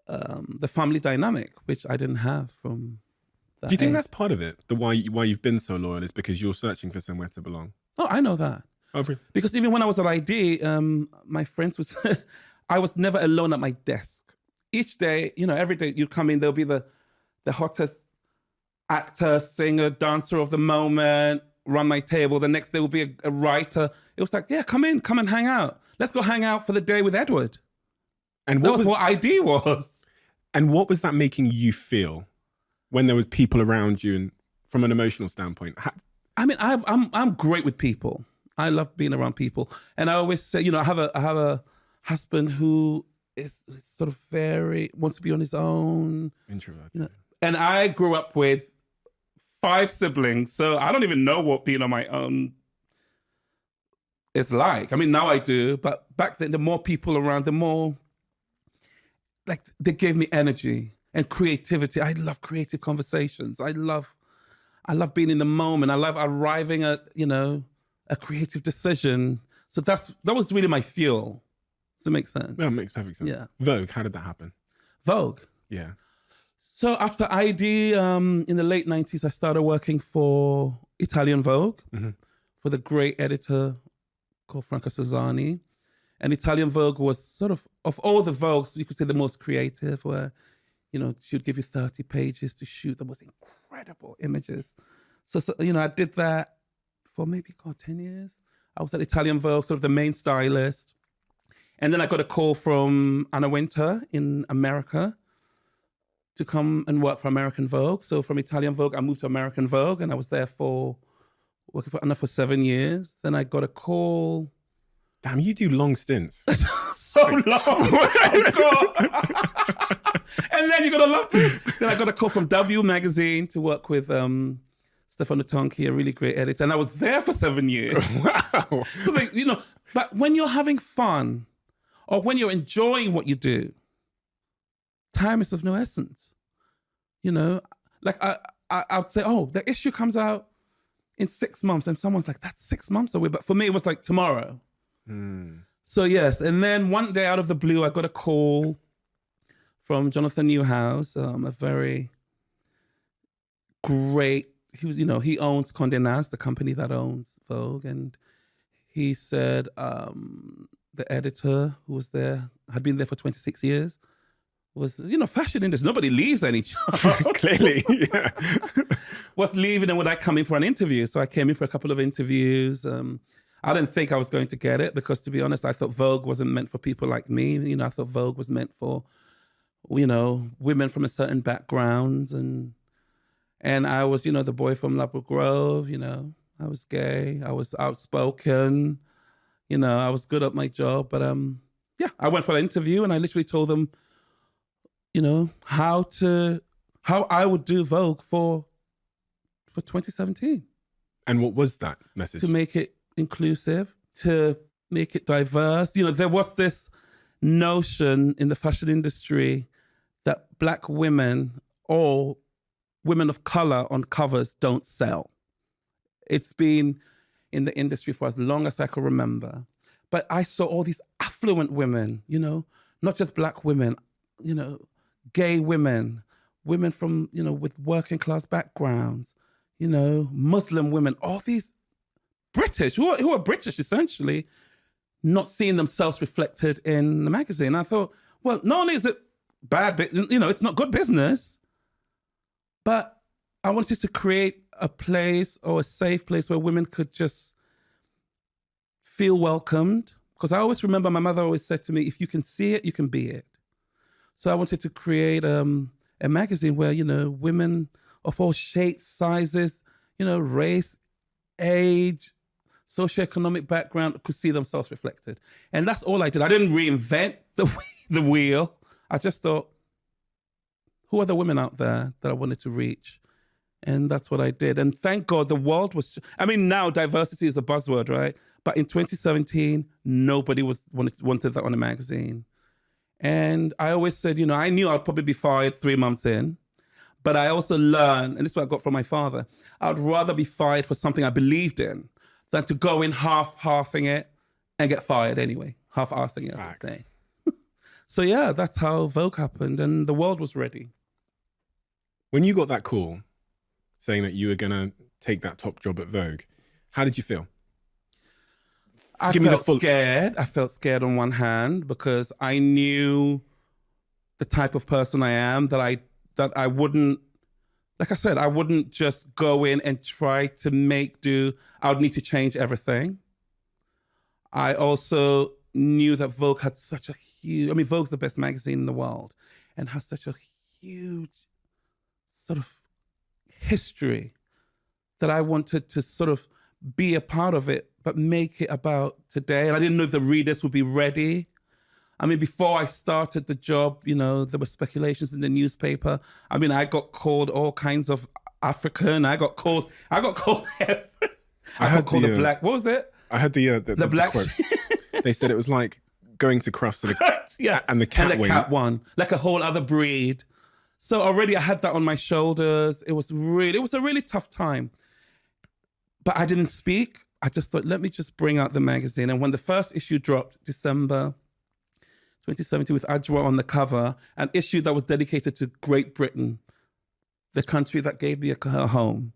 the family dynamic, which I didn't have from that. Do you think age. that's part of it? Why you've been so loyal is because you're searching for somewhere to belong? Oh, I know that. Oh, really? Because even when I was at ID, my friends would say, I was never alone at my desk. Each day, you know, every day you'd come in, there'll be the hottest actor, singer, dancer of the moment, run my table. The next day will be a writer. It was like, yeah, come and hang out. Let's go hang out for the day with Edward. And That was what ID was. And what was that making you feel when there was people around you, and from an emotional standpoint? I mean, I'm great with people. I love being around people, and I always say, you know, I have a husband who is sort of wants to be on his own, Introverted. you know. And I grew up with 5 siblings, so I don't even know what being on my own is like. I mean, now I do, but back then, the more people around, the more like they gave me energy and creativity. I love creative conversations. I love being in the moment. I love arriving at, you know, a creative decision. So that was really my fuel. Does that make sense? That makes perfect sense. Yeah. Vogue, how did that happen? Vogue. Yeah. So after ID, in the late 90s, I started working for Italian Vogue, for the great editor called Franca Susani. And Italian Vogue was sort of all the Vogues, you could say the most creative, where, you know, she would give you 30 pages to shoot the most incredible images. So you know, I did that for maybe 10 years. I was at Italian Vogue, sort of the main stylist. And then I got a call from Anna Wintour in America to come and work for American Vogue. So from Italian Vogue, I moved to American Vogue, and I was there working for Anna for 7 years. Then I got a call. Damn, you do long stints. So long. Oh, God. And then you're going to love this. Then I got a call from W Magazine to work with Stefano Tonchi, a really great editor. And I was there for 7 years. Wow. So, you know, but when you're having fun or when you're enjoying what you do, time is of no essence. You know, like I'd say, oh, the issue comes out in 6 months. And someone's like, that's 6 months away. But for me, it was like tomorrow. So yes, and then one day out of the blue, I got a call from Jonathan Newhouse, a very great, he owns Condé Nast, the company that owns Vogue. And he said the editor who was there, had been there for 26 years, was, you know, fashion industry, nobody leaves any job. Clearly, yeah. Was leaving, and would I come in for an interview? So I came in for a couple of interviews. I didn't think I was going to get it because, to be honest, I thought Vogue wasn't meant for people like me. You know, I thought Vogue was meant for, you know, women from a certain background. And I was, you know, the boy from Ladbroke Grove, you know. I was gay. I was outspoken. You know, I was good at my job. But, yeah, I went for an interview and I literally told them, you know, how I would do Vogue for 2017. And what was that message? To make it inclusive, to make it diverse. You know, there was this notion in the fashion industry that Black women or women of color on covers don't sell. It's been in the industry for as long as I can remember. But I saw all these affluent women, you know, not just Black women, you know, gay women, women from, you know, with working class backgrounds, you know, Muslim women, all these British, who are British essentially, not seeing themselves reflected in the magazine. I thought, well, not only is it bad, it's not good business, but I wanted to create a place or a safe place where women could just feel welcomed. Because I always remember my mother always said to me, if you can see it, you can be it. So I wanted to create a magazine where, women of all shapes, sizes, race, age, socioeconomic background could see themselves reflected. And that's all I did. I didn't reinvent the wheel. I just thought, who are the women out there that I wanted to reach? And that's what I did. And thank God the world was, now diversity is a buzzword, right? But in 2017, nobody wanted that on a magazine. And I always said, I knew I'd probably be fired 3 months in, but I also learned, and this is what I got from my father, I'd rather be fired for something I believed in than to go in half-halving it and get fired anyway. Half-assing it, as I say. So yeah, that's how Vogue happened, and the world was ready. When you got that call saying that you were going to take that top job at Vogue, how did you feel? I felt scared. I felt scared on one hand because I knew the type of person I am, that I wouldn't, like I said, I wouldn't just go in and try to make do. I would need to change everything. I also knew that Vogue had such a huge, Vogue's the best magazine in the world and has such a huge sort of history that I wanted to sort of be a part of it, but make it about today. And I didn't know if the readers would be ready. Before I started the job, there were speculations in the newspaper. I got called all kinds of African. I got called the black. What was it? I had the black. quote. They said it was like going to Crufts and the cat one, like a whole other breed. So already I had that on my shoulders. It was a really tough time. But I didn't speak. I just thought, let me just bring out the magazine. And when the first issue dropped, December 2017, with Adjoa on the cover, an issue that was dedicated to Great Britain, the country that gave me a home,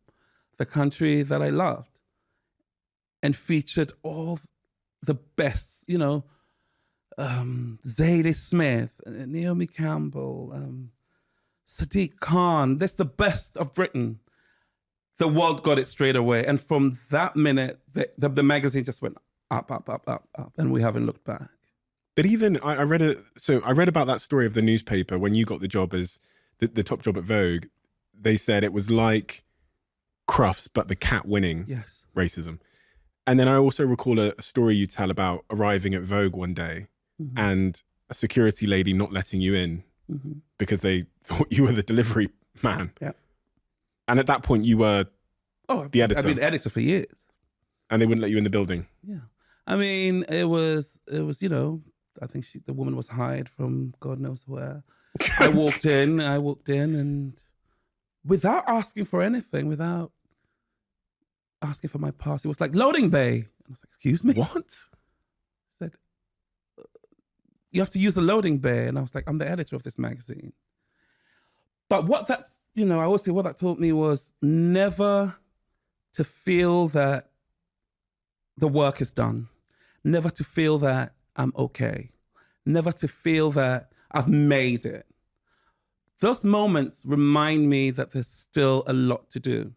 the country that I loved, and featured all the best, Zadie Smith, Naomi Campbell, Sadiq Khan. That's the best of Britain. The world got it straight away. And from that minute, the magazine just went up, up, up, up, up, and we haven't looked back. But even, I read about that story of the newspaper when you got the job as the top job at Vogue. They said it was like Crufts, but the cat winning racism. And then I also recall a story you tell about arriving at Vogue one day and a security lady not letting you in because they thought you were the delivery man. Yeah. And at that point, you were the editor. I've been editor for years. And they wouldn't let you in the building. Yeah. It was, I think the woman was hired from God knows where. I walked in and without asking for anything, without asking for my pass, it was like, loading bay. And I was like, excuse me? What? I said, you have to use the loading bay. And I was like, I'm the editor of this magazine. But what that taught me was never to feel that the work is done. Never to feel that I'm okay. Never to feel that I've made it. Those moments remind me that there's still a lot to do.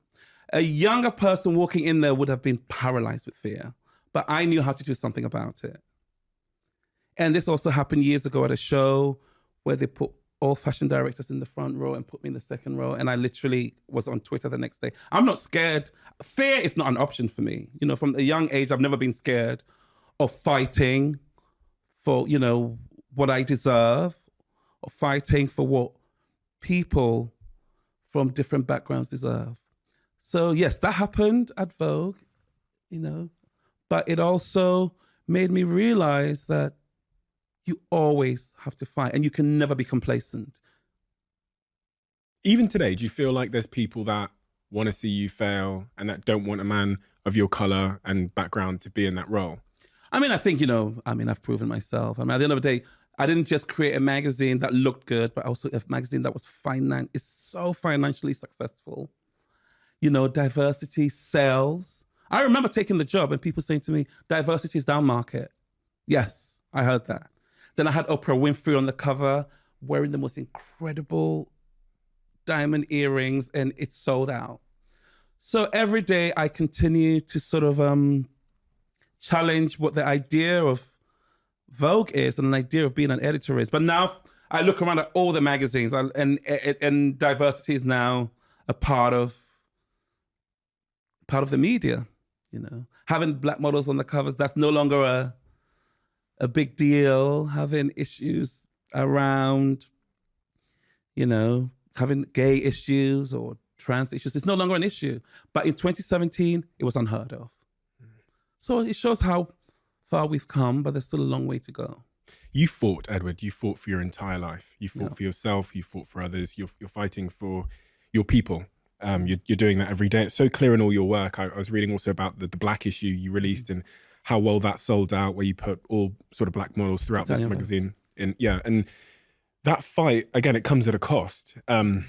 A younger person walking in there would have been paralyzed with fear, but I knew how to do something about it. And this also happened years ago at a show where they put all fashion directors in the front row and put me in the second row. And I literally was on Twitter the next day. I'm not scared. Fear is not an option for me. From a young age, I've never been scared of fighting for, what I deserve, or fighting for what people from different backgrounds deserve. So yes, that happened at Vogue, but it also made me realize that you always have to fight and you can never be complacent. Even today, do you feel like there's people that want to see you fail and that don't want a man of your color and background to be in that role? I think, I've proven myself. At the end of the day, I didn't just create a magazine that looked good, but also a magazine that was so financially successful. Diversity sells. I remember taking the job and people saying to me, diversity is down market. Yes, I heard that. Then I had Oprah Winfrey on the cover wearing the most incredible diamond earrings, and it sold out. So every day I continue to sort of challenge what the idea of Vogue is and an idea of being an editor is. But now I look around at all the magazines, and diversity is now a part of the media. Having Black models on the covers, that's no longer a big deal. Having issues around, having gay issues or trans issues, it's no longer an issue. But in 2017, it was unheard of. So it shows how far we've come, but there's still a long way to go. You fought, Edward. You fought for your entire life. You fought for yourself. You fought for others. You're fighting for your people. You're doing that every day. It's so clear in all your work. I was reading also about the Black issue you released and how well that sold out, where you put all sort of Black models throughout this magazine. And that fight, again, it comes at a cost. And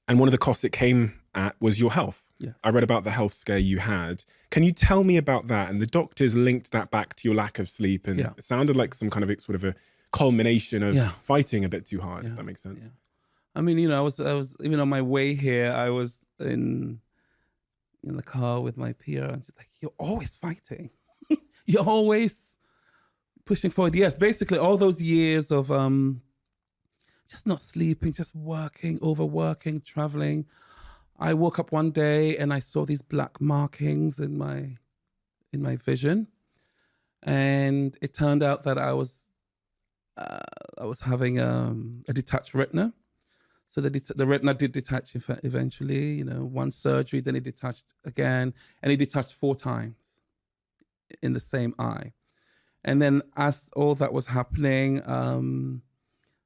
one of the costs it came at was your health. Yes. I read about the health scare you had. Can you tell me about that? And the doctors linked that back to your lack of sleep. And it sounded like some kind of sort of a culmination of fighting a bit too hard, if that makes sense. Yeah. I mean, I was even on my way here, I was in the car with my peer, and she's like, you're always fighting. You're always pushing forward. Yes, basically all those years of just not sleeping, just working, overworking, traveling. I woke up one day and I saw these black markings in my vision, and it turned out that I was having a detached retina. So the retina did detach eventually. One surgery, then it detached again, and it detached 4 times in the same eye. And then as all that was happening,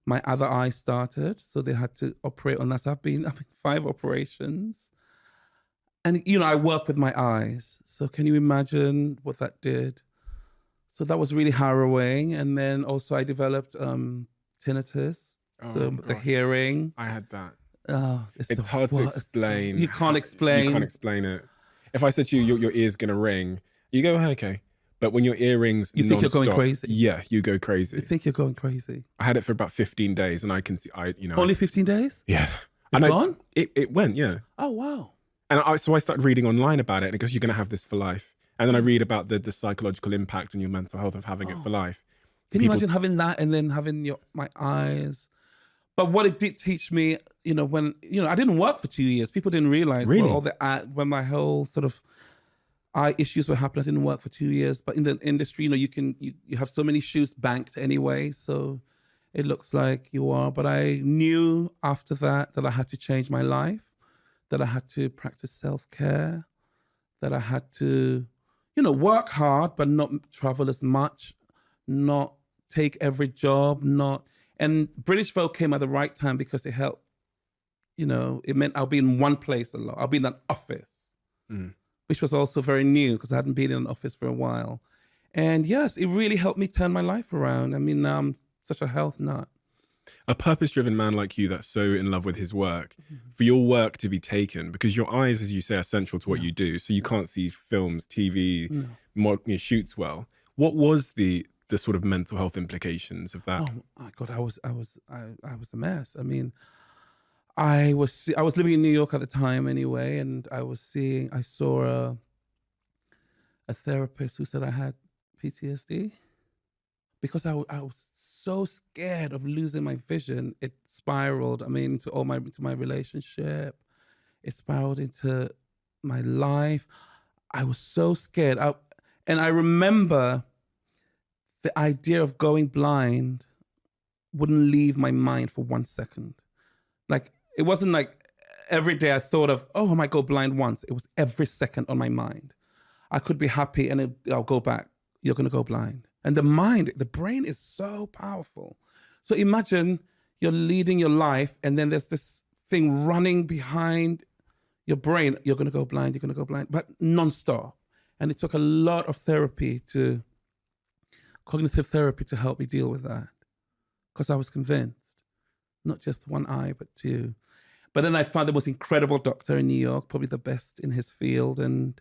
my other eye started, so they had to operate on that. So I've been 5 operations. And, I work with my eyes. So can you imagine what that did? So that was really harrowing. And then also I developed tinnitus, the hearing. I had that. Oh, it's hard to explain. You can't explain. You can't explain it. If I said to you, your ear's going to ring, you go, okay. But when your earrings you think you're going crazy. Yeah, you go crazy. You think you're going crazy. I had it for about 15 days, and I can see, Only 15 days? Yeah. It's gone? It went, yeah. Oh, wow. And so I started reading online about it, and it goes, you're going to have this for life. And then I read about the psychological impact on your mental health of having it for life. Can you imagine having that and then having my eyes? But what it did teach me, when, I didn't work for 2 years. People didn't realize when my whole sort of eye issues were happening. I didn't work for 2 years. But in the industry, you have so many shoes banked anyway. So it looks like you are. But I knew after that I had to change my life, that I had to practice self-care, that I had to, work hard, but not travel as much, not take every job, And British Vogue came at the right time because it helped, it meant I'll be in one place a lot. I'll be in an office, which was also very new because I hadn't been in an office for a while. And yes, it really helped me turn my life around. I mean, now I'm such a health nut. A purpose-driven man like you that's so in love with his work, for your work to be taken, because your eyes, as you say, are central to what you do. So you can't see films, TV, shoots well. What was the sort of mental health implications of that? Oh my God, I was a mess. I mean, I was living in New York at the time anyway, and I saw a therapist who said I had PTSD because I was so scared of losing my vision. It spiraled. I mean, into my relationship. It spiraled into my life. I was so scared. And I remember the idea of going blind wouldn't leave my mind for 1 second. Like, it wasn't like every day I thought of, oh, I might go blind once. It was every second on my mind. I could be happy and I'll go back. You're going to go blind. And the brain is so powerful. So imagine you're leading your life and then there's this thing running behind your brain. You're going to go blind, but nonstop. And it took a lot of cognitive therapy to help me deal with that. Because I was convinced, not just one eye, but 2. But then I found the most incredible doctor in New York, probably the best in his field. And,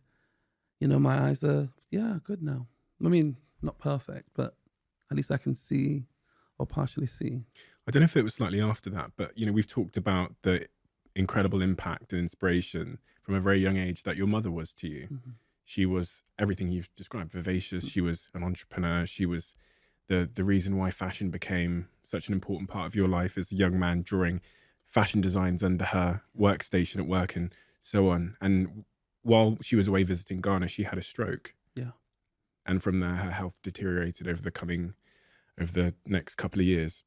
my eyes are, good now. I mean, not perfect, but at least I can see or partially see. I don't know if it was slightly after that, but, we've talked about the incredible impact and inspiration from a very young age that your mother was to you. Mm-hmm. She was everything you've described, vivacious. She was an entrepreneur. She was the reason why fashion became such an important part of your life as a young man, drawing fashion designs under her workstation at work and so on. And while she was away visiting Ghana, she had a stroke. Yeah. And from there, her health deteriorated over the next couple of years.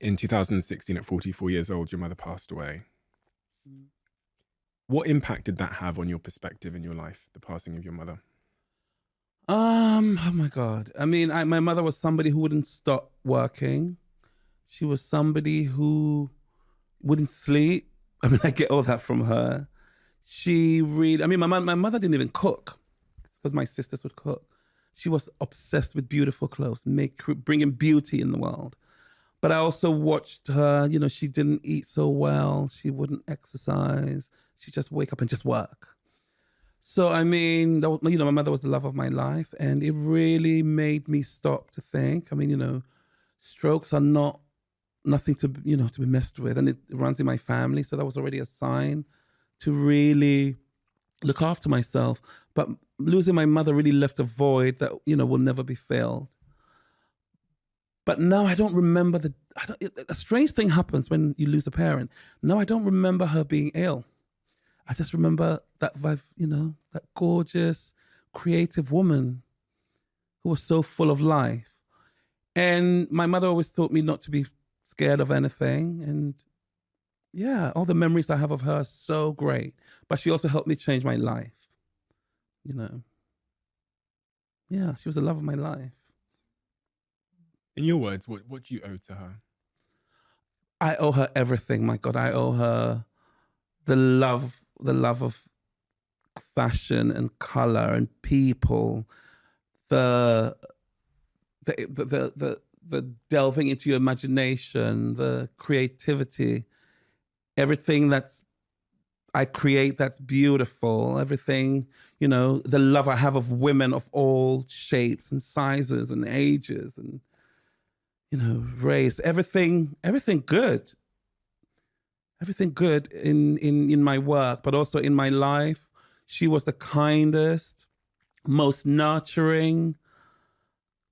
In 2016, at 44 years old, your mother passed away. What impact did that have on your perspective in your life, the passing of your mother? Oh my God. I mean, my mother was somebody who wouldn't stop working. She was somebody who wouldn't sleep. I mean, I get all that from her. She really, I mean, my mother didn't even cook because my sisters would cook. She was obsessed with beautiful clothes, bringing beauty in the world. But I also watched her, she didn't eat so well. She wouldn't exercise. She'd just wake up and just work. So, I mean, my mother was the love of my life, and it really made me stop to think. I mean, strokes are nothing to be messed with, and it runs in my family. So that was already a sign to really look after myself. But losing my mother really left a void that, will never be filled. But now I don't remember a strange thing happens when you lose a parent. Now I don't remember her being ill. I just remember that that gorgeous, creative woman who was so full of life. And my mother always taught me not to be scared of anything. And all the memories I have of her are so great. But she also helped me change my life. Yeah, she was the love of my life. In your words, what do you owe to her? I owe her everything, my God. I owe her the love of fashion and color and people, the delving into your imagination, the creativity, everything I create that's beautiful, everything, the love I have of women of all shapes and sizes and ages and, race, everything good. Everything good in my work, but also in my life. She was the kindest, most nurturing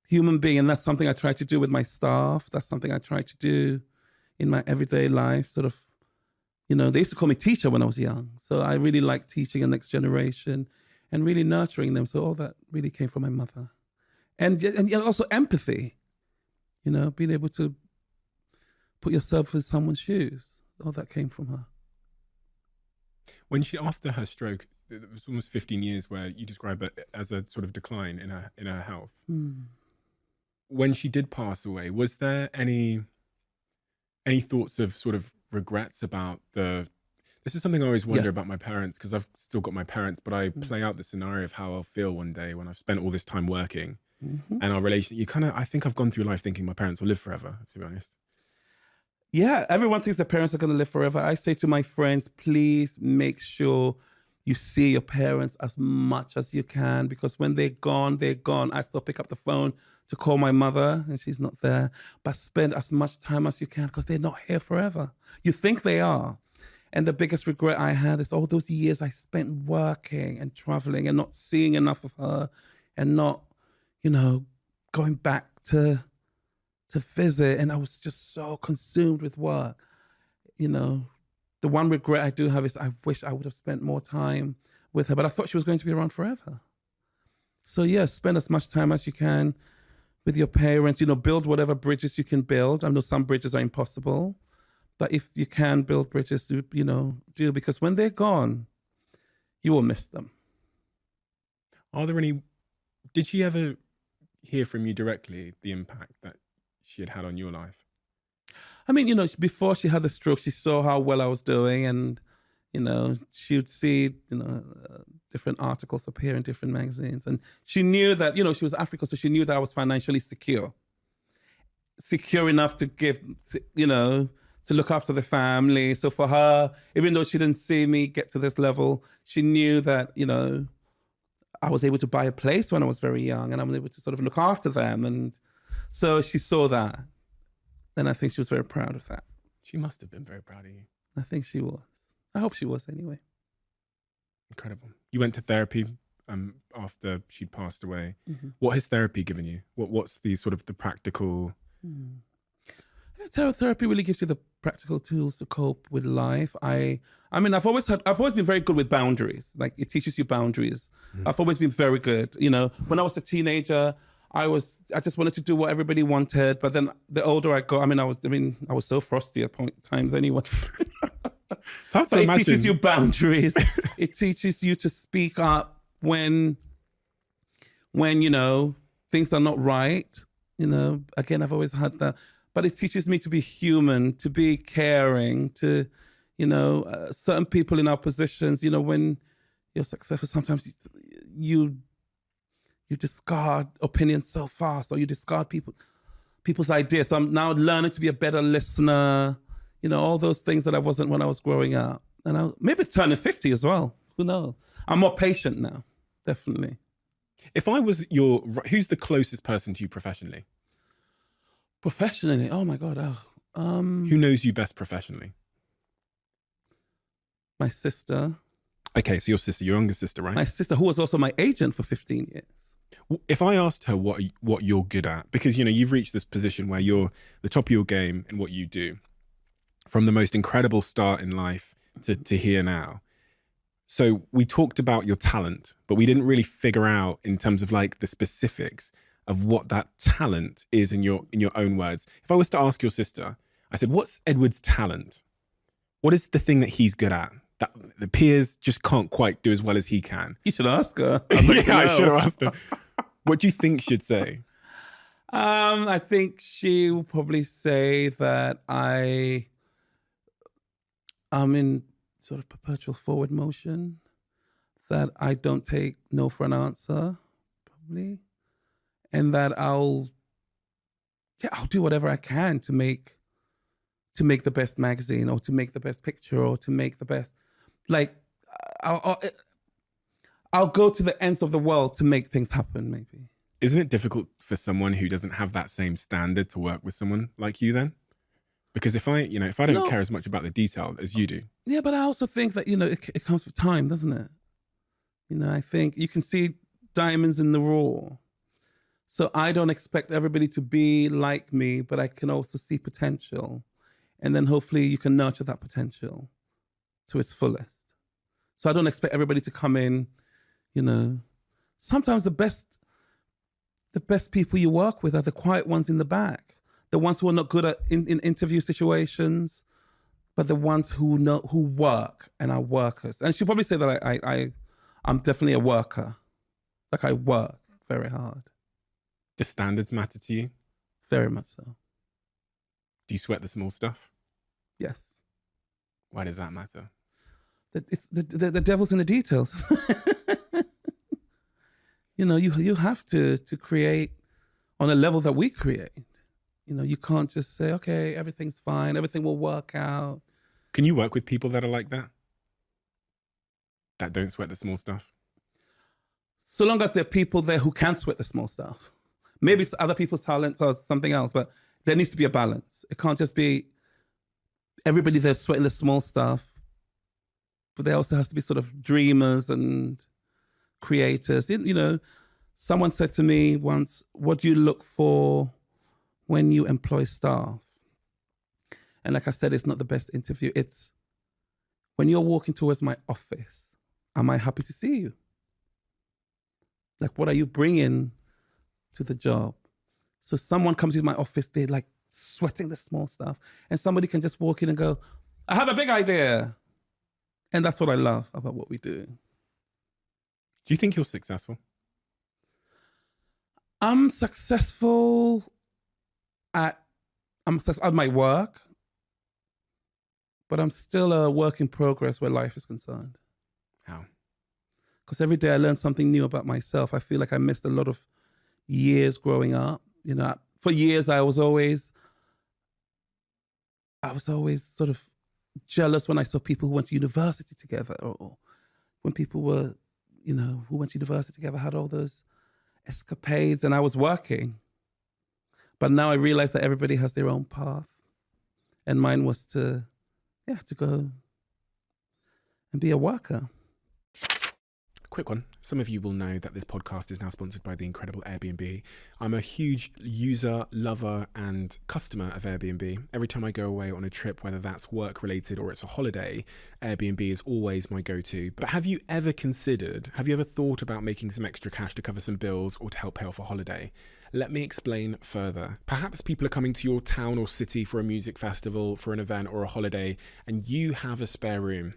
human being. And that's something I try to do with my staff. That's something I try to do in my everyday life. Sort of, they used to call me teacher when I was young. So I really like teaching the next generation and really nurturing them. So all that really came from my mother. And also empathy, being able to put yourself in someone's shoes. All that came from her. When after her stroke, it was almost 15 years where you describe it as a sort of decline in her health. When she did pass away, was there any thoughts of sort of regrets about this is something I always wonder about my parents, because I've still got my parents, but I play out the scenario of how I'll feel one day when I've spent all this time working and our relation. I think I've gone through life thinking my parents will live forever, to be honest. Yeah, everyone thinks their parents are going to live forever. I say to my friends, please make sure you see your parents as much as you can, because when they're gone, they're gone. I still pick up the phone to call my mother and she's not there. But spend as much time as you can because they're not here forever. You think they are. And the biggest regret I had is all those years I spent working and traveling and not seeing enough of her and not, going back to visit. And I was just so consumed with work. The one regret I do have is I wish I would have spent more time with her, but I thought she was going to be around forever. So yes, spend as much time as you can with your parents, build whatever bridges you can build. I know some bridges are impossible, but if you can build bridges, do, because when they're gone, you will miss them. Did she ever hear from you directly the impact that she had on your life? I mean, before she had the stroke, she saw how well I was doing, and, she would see, different articles appear in different magazines. And she knew that, she was African, so she knew that I was financially secure enough to give, to look after the family. So for her, even though she didn't see me get to this level, she knew that, I was able to buy a place when I was very young, and I was able to sort of look after them. And so she saw that. And I think she was very proud of that. She must have been very proud of you. I think she was. I hope she was anyway. Incredible. You went to therapy after she'd passed away. Mm-hmm. What has therapy given you? What's the sort of the practical... Therapy really gives you the practical tools to cope with life. I mean, I've always been very good with boundaries. Like, it teaches you boundaries. I've always been very good. You know, when I was a teenager, I just wanted to do what everybody wanted. But then the older I got, I was so frosty at times anyway. It's hard to But imagine. it teaches you boundaries. It teaches you to speak up when you know things are not right. You know, again, I've always had that. But it teaches me to be human, to be caring, to, you know, certain people in our positions, you know, when you're successful, sometimes you discard opinions so fast, or you discard people's ideas. So I'm now learning to be a better listener, you know, all those things that I wasn't when I was growing up. And maybe it's turning 50 as well. Who knows? I'm more patient now, definitely. If I was who's the closest person to you professionally? Professionally, oh my God. Who knows you best professionally? My sister. Okay, so your younger sister, right? My sister, who was also my agent for 15 years. If I asked her what you're good at, because, you know, you've reached this position where you're the top of your game in what you do, from the most incredible start in life to here now. So we talked about your talent, but we didn't really figure out in terms of like the specifics of what that talent is in your own words. If I was to ask your sister, I said, what's Edward's talent? What is the thing that he's good at that the peers just can't quite do as well as he can? You should ask her. Yeah, I should have asked her. What do you think she'd say? I think she will probably say that I'm in sort of perpetual forward motion, that I don't take no for an answer, probably. And that I'll do whatever I can to make the best magazine, or to make the best picture, or to make the best, like, I'll go to the ends of the world to make things happen, maybe. Isn't it difficult for someone who doesn't have that same standard to work with someone like you then? Because if I don't care as much about the detail as you do. Yeah, but I also think that, you know, it comes with time, doesn't it? You know, I think you can see diamonds in the raw. So I don't expect everybody to be like me, but I can also see potential. And then hopefully you can nurture that potential to its fullest. So I don't expect everybody to come in, you know. Sometimes the best people you work with are the quiet ones in the back. The ones who are not good at in interview situations, but the ones who work and are workers. And she'll probably say that I'm definitely a worker. Like, I work very hard. Do standards matter to you? Very much so. Do you sweat the small stuff? Yes. Why does that matter? It's the devil's in the details. You know, you have to create on a level that we create. You know, you can't just say, okay, everything's fine, everything will work out. Can you work with people that are like that? That don't sweat the small stuff? So long as there are people there who can sweat the small stuff. Maybe it's other people's talents or something else, but there needs to be a balance. It can't just be everybody there sweating the small stuff, but there also has to be sort of dreamers and creators. You know, someone said to me once, what do you look for when you employ staff? And like I said, it's not the best interview. It's when you're walking towards my office, am I happy to see you? Like, what are you bringing to the job? So someone comes into my office, they're like sweating the small stuff, and somebody can just walk in and go, I have a big idea. And that's what I love about what we do. Do you think you're successful? I'm successful at my work, but I'm still a work in progress where life is concerned. How? Because every day I learn something new about myself. I feel like I missed a lot of years growing up. You know, for years I was always sort of jealous when I saw people who went to university together, or when people were, who went to university together, had all those escapades, and I was working. But now I realize that everybody has their own path. And mine was to go and be a worker. Quick one. Some of you will know that this podcast is now sponsored by the incredible Airbnb. I'm a huge user, lover, and customer of Airbnb. Every time I go away on a trip, whether that's work related or it's a holiday, Airbnb is always my go-to. But have you ever thought about making some extra cash to cover some bills or to help pay off a holiday? Let me explain further. Perhaps people are coming to your town or city for a music festival, for an event or a holiday, and you have a spare room.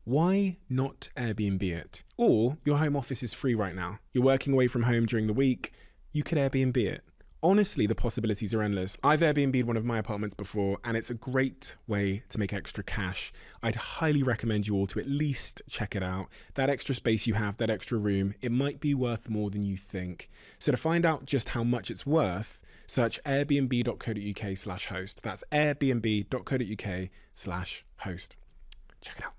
Why not Airbnb it? Or your home office is free right now. You're working away from home during the week. You could Airbnb it. Honestly, the possibilities are endless. I've Airbnb'd one of my apartments before, and it's a great way to make extra cash. I'd highly recommend you all to at least check it out. That extra space you have, that extra room, it might be worth more than you think. So to find out just how much it's worth, search airbnb.co.uk/host. That's airbnb.co.uk/host. Check it out.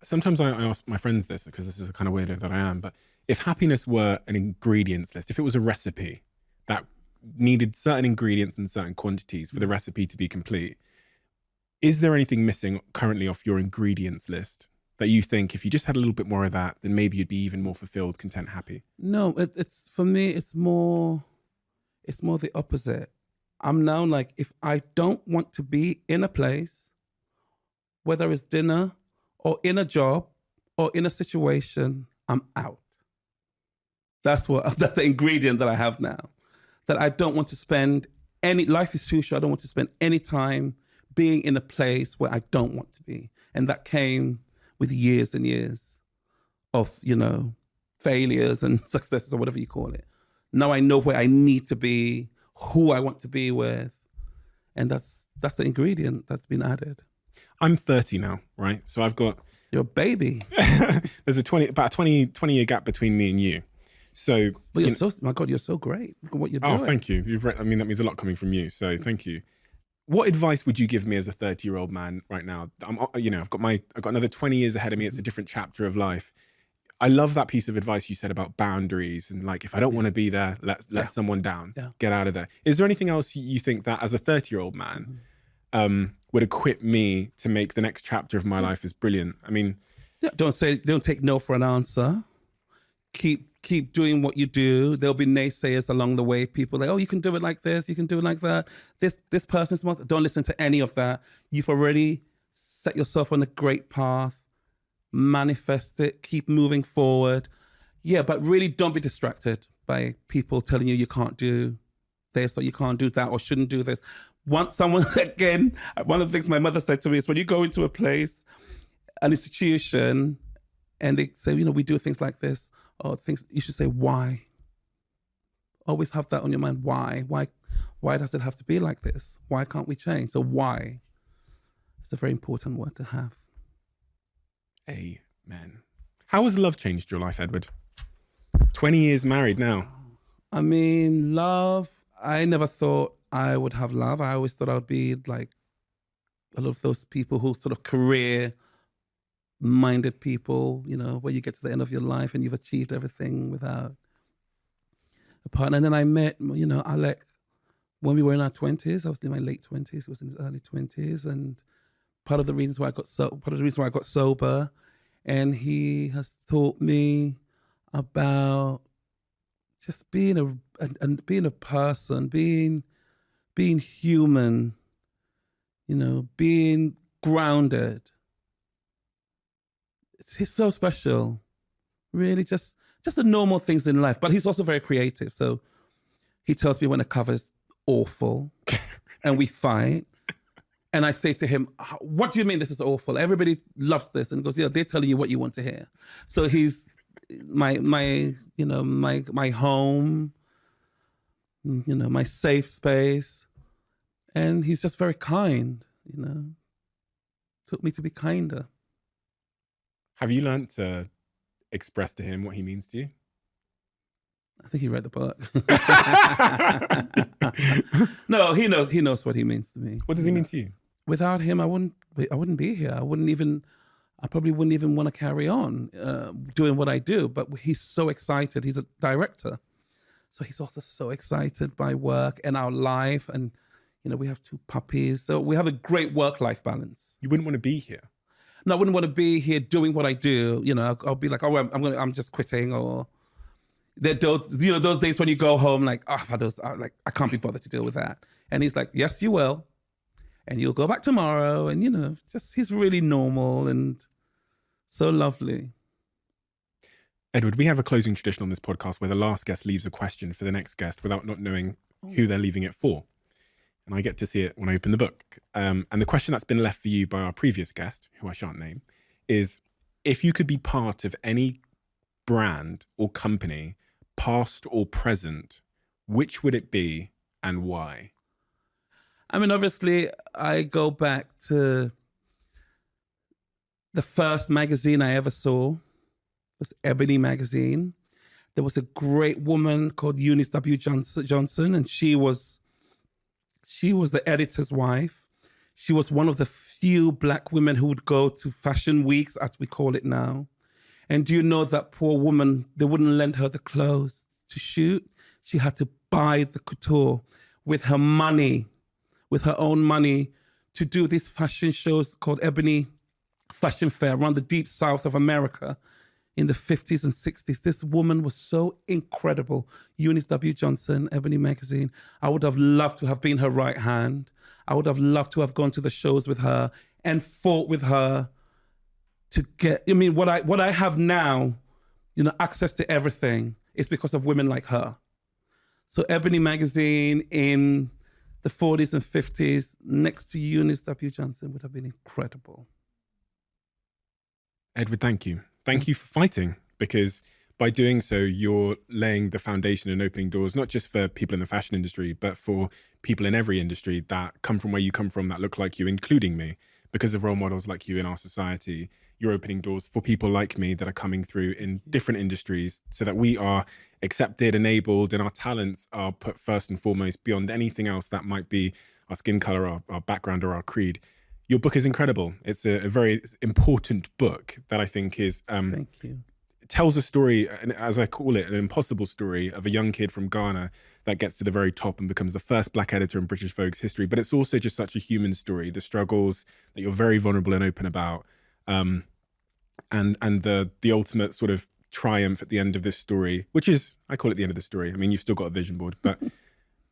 Sometimes I ask my friends this, because this is the kind of weirdo that I am, but if happiness were an ingredients list, if it was a recipe that needed certain ingredients and certain quantities for the recipe to be complete, is there anything missing currently off your ingredients list that you think if you just had a little bit more of that, then maybe you'd be even more fulfilled, content, happy? No, it's for me, it's more the opposite. I'm now like, if I don't want to be in a place, whether it's dinner or in a job or in a situation, I'm out. That's the ingredient that I have now. That I don't want to spend life is too short. I don't want to spend any time being in a place where I don't want to be. And that came with years and years of, failures and successes or whatever you call it. Now I know where I need to be, who I want to be with. And that's the ingredient that's been added. I'm 30 now, right? So I've got... You're a baby. There's about a 20-year gap between me and you. So... But my God, you're so great. Look at what you're doing. Oh, thank you. That means a lot coming from you. So thank you. What advice would you give me as a 30-year-old man right now? I've got another 20 years ahead of me. It's a different chapter of life. I love that piece of advice you said about boundaries and like, if I don't want to be there, let someone down, get out of there. Is there anything else you think that as a 30-year-old man would equip me to make the next chapter of my life as brilliant? I mean, don't take no for an answer. Keep doing what you do. There'll be naysayers along the way. People like, oh, you can do it like this, you can do it like that. This person's smart. Don't listen to any of that. You've already set yourself on a great path. Manifest it. Keep moving forward. Yeah, but really don't be distracted by people telling you can't do this or you can't do that or shouldn't do this. Once someone, again, one of the things my mother said to me is when you go into a place, an institution, and they say, we do things like this, or things, you should say, why? Always have that on your mind. Why? Why does it have to be like this? Why can't we change? So why? It's a very important word to have. Amen. How has love changed your life, Edward? 20 years married now. I mean, love, I never thought I would have love. I always thought I would be like a lot of those people who sort of career-minded people, where you get to the end of your life and you've achieved everything without a partner. And then I met, Alec when we were in our 20s. I was in my late 20s. He was in his early 20s. And part of the reason why I got sober, and he has taught me about just being a person, being human, being grounded. It's so special, really, just the normal things in life. But he's also very creative. So he tells me when a cover's awful and we fight. And I say to him, what do you mean this is awful? Everybody loves this. And he goes, yeah, they're telling you what you want to hear. So he's my home, my safe space. And he's just very kind, Taught me to be kinder. Have you learned to express to him what he means to you? I think he read the book. No, he knows what he means to me. What does he mean to you? Without him, I wouldn't be here. I wouldn't I probably wouldn't even want to carry on doing what I do. But he's so excited. He's a director. So he's also so excited by work and our life. And, we have 2 puppies. So we have a great work-life balance. You wouldn't want to be here. No, I wouldn't want to be here doing what I do. I'll be like, I'm just quitting. Or those days when you go home, like, I can't be bothered to deal with that. And he's like, yes, you will. And you'll go back tomorrow. And, he's really normal and so lovely. Edward, we have a closing tradition on this podcast where the last guest leaves a question for the next guest without not knowing who they're leaving it for. And I get to see it when I open the book. And the question that's been left for you by our previous guest, who I shan't name, is if you could be part of any brand or company, past or present, which would it be and why? I mean, obviously, I go back to the first magazine I ever saw. It was Ebony magazine. There was a great woman called Eunice W. Johnson, and she was the editor's wife. She was one of the few Black women who would go to fashion weeks, as we call it now. And do you know that poor woman, they wouldn't lend her the clothes to shoot. She had to buy the couture with her money, with her own money, to do these fashion shows called Ebony Fashion Fair around the deep south of America in the 50s and 60s. This woman was so incredible. Eunice W. Johnson, Ebony magazine. I would have loved to have been her right hand. I would have loved to have gone to the shows with her and fought with her to get, what I have now, access to everything is because of women like her. So Ebony magazine in the 40s and 50s next to Eunice W. Johnson would have been incredible. Edward, thank you. Thank you for fighting, because by doing so, you're laying the foundation and opening doors, not just for people in the fashion industry, but for people in every industry that come from where you come from, that look like you, including me. Because of role models like you in our society, you're opening doors for people like me that are coming through in different industries so that we are accepted, enabled, and our talents are put first and foremost beyond anything else that might be our skin color, our background, or our creed. Your book is incredible. It's a very important book that I think is Thank you. tells a story, as I call it, an impossible story of a young kid from Ghana that gets to the very top and becomes the first Black editor in British Vogue's history. But it's also just such a human story, the struggles that you're very vulnerable and open about, and the ultimate sort of triumph at the end of this story, which is, I call it the end of the story. I mean, you've still got a vision board, but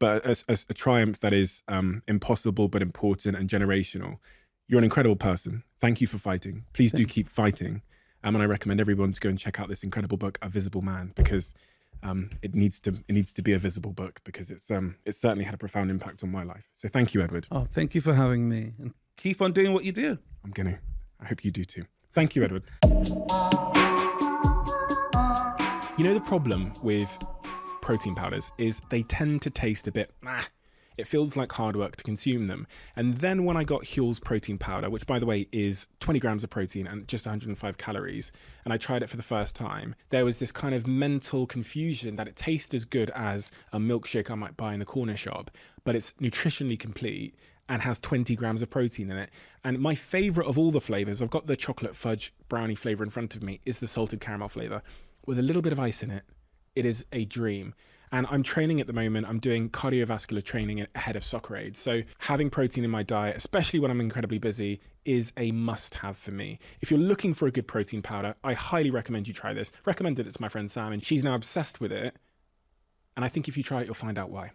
a triumph that is impossible but important and generational. You're an incredible person. Thank you for fighting. Please do keep fighting. And I recommend everyone to go and check out this incredible book, A Visible Man, because it needs to be a visible book, because it's certainly had a profound impact on my life. So thank you, Edward. Oh, thank you for having me, and keep on doing what you do. I'm gonna. I hope you do too. Thank you, Edward. You know, the problem with protein powders is they tend to taste a bit, it feels like hard work to consume them. And then when I got Huel's protein powder, which by the way is 20 grams of protein and just 105 calories, and I tried it for the first time, there was this kind of mental confusion that it tastes as good as a milkshake I might buy in the corner shop, but it's nutritionally complete and has 20 grams of protein in it. And my favorite of all the flavors, I've got the chocolate fudge brownie flavor in front of me, is the salted caramel flavor with a little bit of ice in it. It is a dream. And I'm training at the moment. I'm doing cardiovascular training ahead of Soccer Aid. So having protein in my diet, especially when I'm incredibly busy, is a must-have for me. If you're looking for a good protein powder, I highly recommend you try this. Recommended it to my friend Sam, and she's now obsessed with it. And I think if you try it, you'll find out why.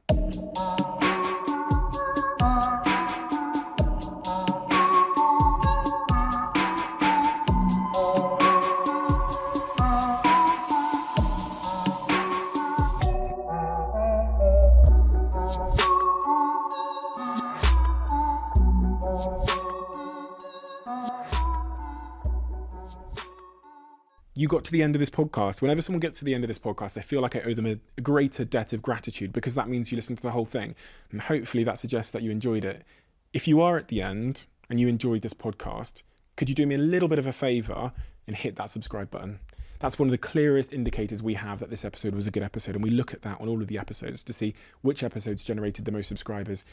You got to the end of this podcast. Whenever someone gets to the end of this podcast, I feel like I owe them a greater debt of gratitude, because that means you listened to the whole thing. And hopefully that suggests that you enjoyed it. If you are at the end and you enjoyed this podcast, could you do me a little bit of a favor and hit that subscribe button? That's one of the clearest indicators we have that this episode was a good episode. And we look at that on all of the episodes to see which episodes generated the most subscribers.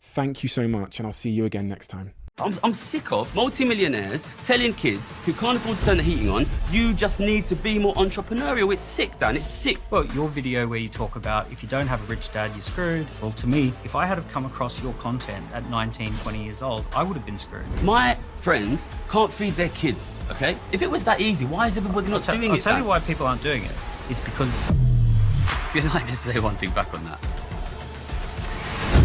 Thank you so much. And I'll see you again next time. I'm sick of multi-millionaires telling kids who can't afford to turn the heating on, you just need to be more entrepreneurial. It's sick, Dan, it's sick. Well, your video where you talk about if you don't have a rich dad, you're screwed. Well, to me, if I had have come across your content at 19, 20 years old, I would have been screwed. My friends can't feed their kids, okay? If it was that easy, why is everybody not doing it? I'll tell you why people aren't doing it. It's because... Can I just say one thing back on that?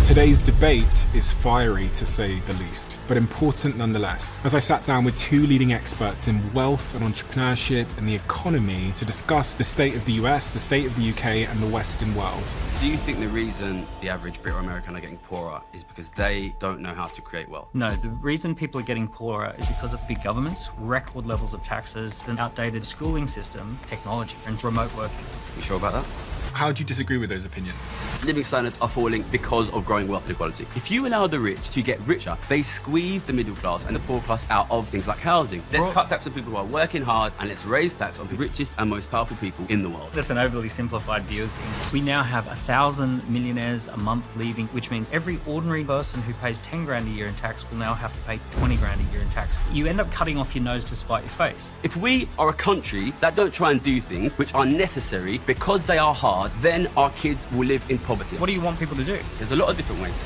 Today's debate is fiery, to say the least, but important nonetheless, as I sat down with two leading experts in wealth and entrepreneurship and the economy to discuss the state of the US, the state of the UK, and the Western world. Do you think the reason the average Brit or American are getting poorer is because they don't know how to create wealth? No, the reason people are getting poorer is because of big governments, record levels of taxes, an outdated schooling system, technology, and remote working. You sure about that? How do you disagree with those opinions? Living standards are falling because of growing wealth inequality. If you allow the rich to get richer, they squeeze the middle class and the poor class out of things like housing. Let's cut tax on people who are working hard, and let's raise tax on the richest and most powerful people in the world. That's an overly simplified view of things. We now have 1,000 millionaires a month leaving, which means every ordinary person who pays 10 grand a year in tax will now have to pay 20 grand a year in tax. You end up cutting off your nose to spite your face. If we are a country that don't try and do things which are necessary because they are hard, then our kids will live in poverty. What do you want people to do? There's a lot of different ways.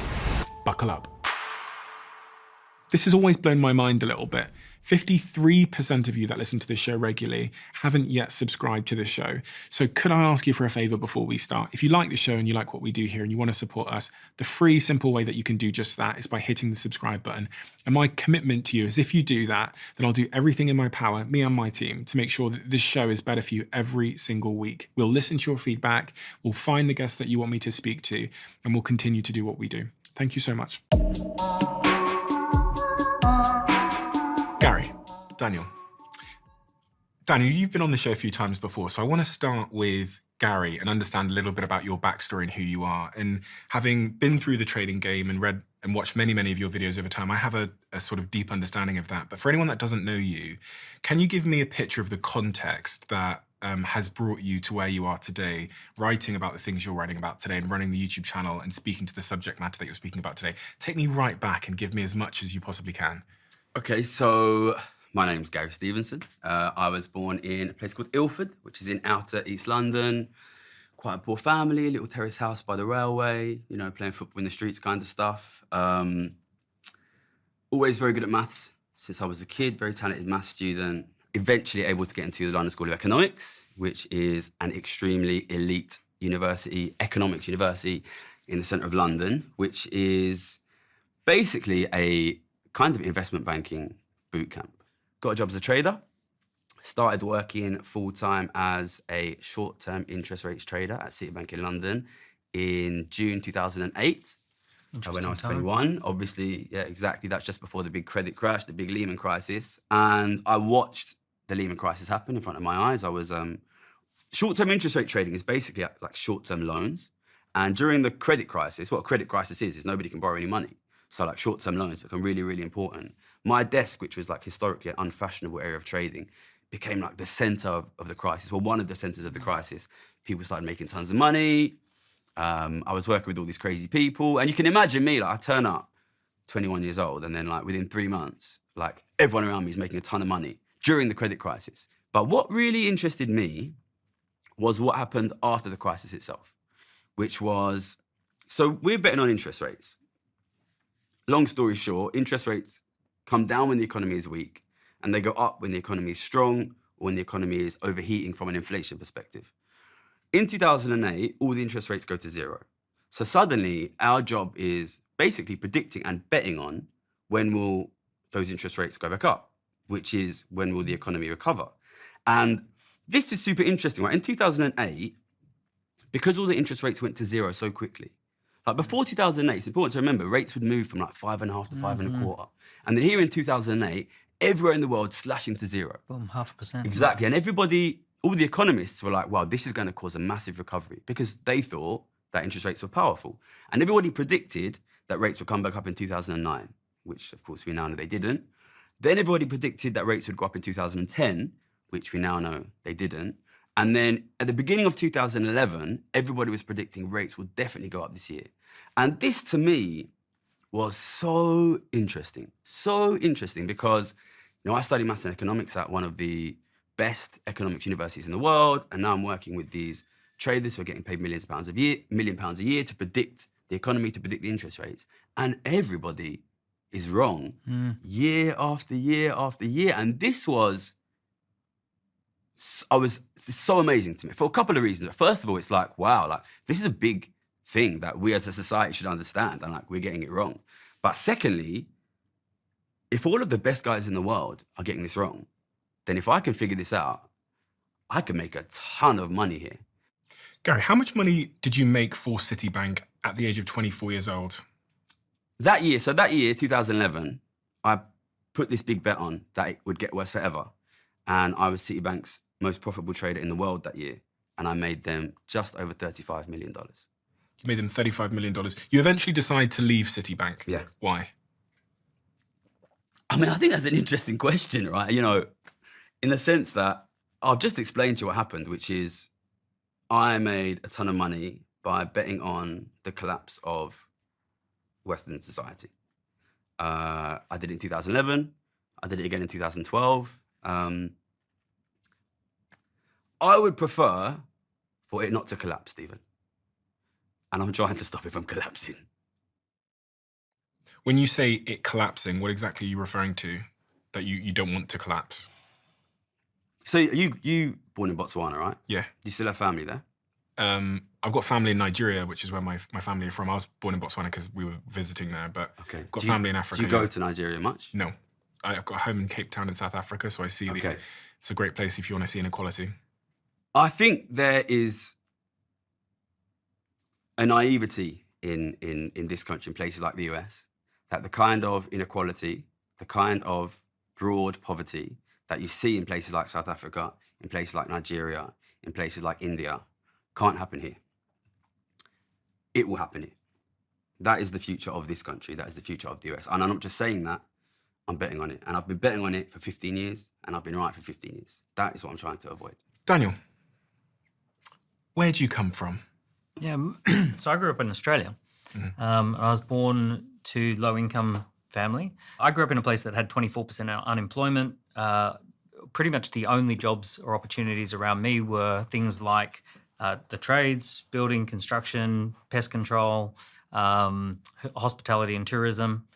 Buckle up. This has always blown my mind a little bit. 53% of you that listen to this show regularly haven't yet subscribed to this show. So could I ask you for a favor before we start? If you like the show and you like what we do here and you want to support us, the free, simple way that you can do just that is by hitting the subscribe button. And my commitment to you is if you do that, then I'll do everything in my power, me and my team, to make sure that this show is better for you every single week. We'll listen to your feedback, we'll find the guests that you want me to speak to, and we'll continue to do what we do. Thank you so much. Daniel, you've been on the show a few times before, so I want to start with Gary and understand a little bit about your backstory and who you are. And having been through the trading game and read and watched many of your videos over time, I have a sort of deep understanding of that. But for anyone that doesn't know you, can you give me a picture of the context that has brought you to where you are today, writing about the things you're writing about today and running the YouTube channel and speaking to the subject matter that you're speaking about today? Take me right back and give me as much as you possibly can. Okay, so my name's Gary Stevenson. I was born in a place called Ilford, which is in outer East London. Quite a poor family, little terrace house by the railway, you know, playing football in the streets kind of stuff. Always very good at maths since I was a kid, very talented maths student. Eventually able to get into the London School of Economics, which is an extremely elite university, economics university in the centre of London, which is basically a kind of investment banking boot camp. Got a job as a trader, started working full-time as a short-term interest rates trader at Citibank in London in June 2008, when I was 21. Obviously, yeah, exactly, that's just before the big credit crash, the big Lehman crisis. And I watched the Lehman crisis happen in front of my eyes. I was, short-term interest rate trading is basically like short-term loans. And during the credit crisis, what a credit crisis is nobody can borrow any money. So like short-term loans become really, really important. My desk, which was like historically an unfashionable area of trading, became like the center of the crisis, well, one of the centers of the crisis. People started making tons of money. I was working with all these crazy people. And you can imagine me, like I turn up 21 years old and then like within 3 months, like everyone around me is making a ton of money during the credit crisis. But what really interested me was what happened after the crisis itself, which was, so we're betting on interest rates. Long story short, interest rates come down when the economy is weak, and they go up when the economy is strong or when the economy is overheating from an inflation perspective. In 2008, all the interest rates go to zero. So suddenly, our job is basically predicting and betting on when will those interest rates go back up, which is when will the economy recover. And this is super interesting, right? In 2008, because all the interest rates went to zero so quickly, like before 2008, it's important to remember, rates would move from like 5.5 to 5.25. And then here in 2008, everywhere in the world slashing to zero. Boom, 0.5%. Exactly, and everybody, all the economists were like, wow, this is gonna cause a massive recovery because they thought that interest rates were powerful. And everybody predicted that rates would come back up in 2009, which of course we now know they didn't. Then everybody predicted that rates would go up in 2010, which we now know they didn't. And then at the beginning of 2011, everybody was predicting rates would definitely go up this year. And this to me was so interesting. So interesting because, I studied maths and economics at one of the best economics universities in the world, and now I'm working with these traders who are getting paid £1 million a year to predict the economy, to predict the interest rates. And everybody is wrong year after year after year. And this was so amazing to me for a couple of reasons. First of all, it's like, wow, like this is a big thing that we as a society should understand, and like we're getting it wrong. But secondly, if all of the best guys in the world are getting this wrong, then if I can figure this out, I can make a ton of money here. Gary, how much money did you make for Citibank at the age of 24 years old? That year, 2011, I put this big bet on that it would get worse forever. And I was Citibank's most profitable trader in the world that year. And I made them just over $35 million. You made them $35 million. You eventually decide to leave Citibank. Yeah. Why? I mean, I think that's an interesting question, right? In the sense that I've just explained to you what happened, which is I made a ton of money by betting on the collapse of Western society. I did it in 2011. I did it again in 2012. I would prefer for it not to collapse, Stephen. And I'm trying to stop it from collapsing. When you say it collapsing, what exactly are you referring to that you don't want to collapse? So you born in Botswana, right? Yeah. You still have family there? I've got family in Nigeria, which is where my family are from. I was born in Botswana because we were visiting there, but Okay. got family in Africa. Do you go to Nigeria much? No. I've got a home in Cape Town in South Africa, so I see it's a great place if you want to see inequality. I think there is a naivety in this country, in places like the US, that the kind of inequality, the kind of broad poverty that you see in places like South Africa, in places like Nigeria, in places like India, can't happen here. It will happen here. That is the future of this country. That is the future of the US. And I'm not just saying that, I'm betting on it. And I've been betting on it for 15 years, and I've been right for 15 years. That is what I'm trying to avoid. Daniel, where do you come from? Yeah, so I grew up in Australia. And I was born to low-income family. I grew up in a place that had 24% unemployment. Pretty much the only jobs or opportunities around me were things like the trades, building, construction, pest control, hospitality and tourism.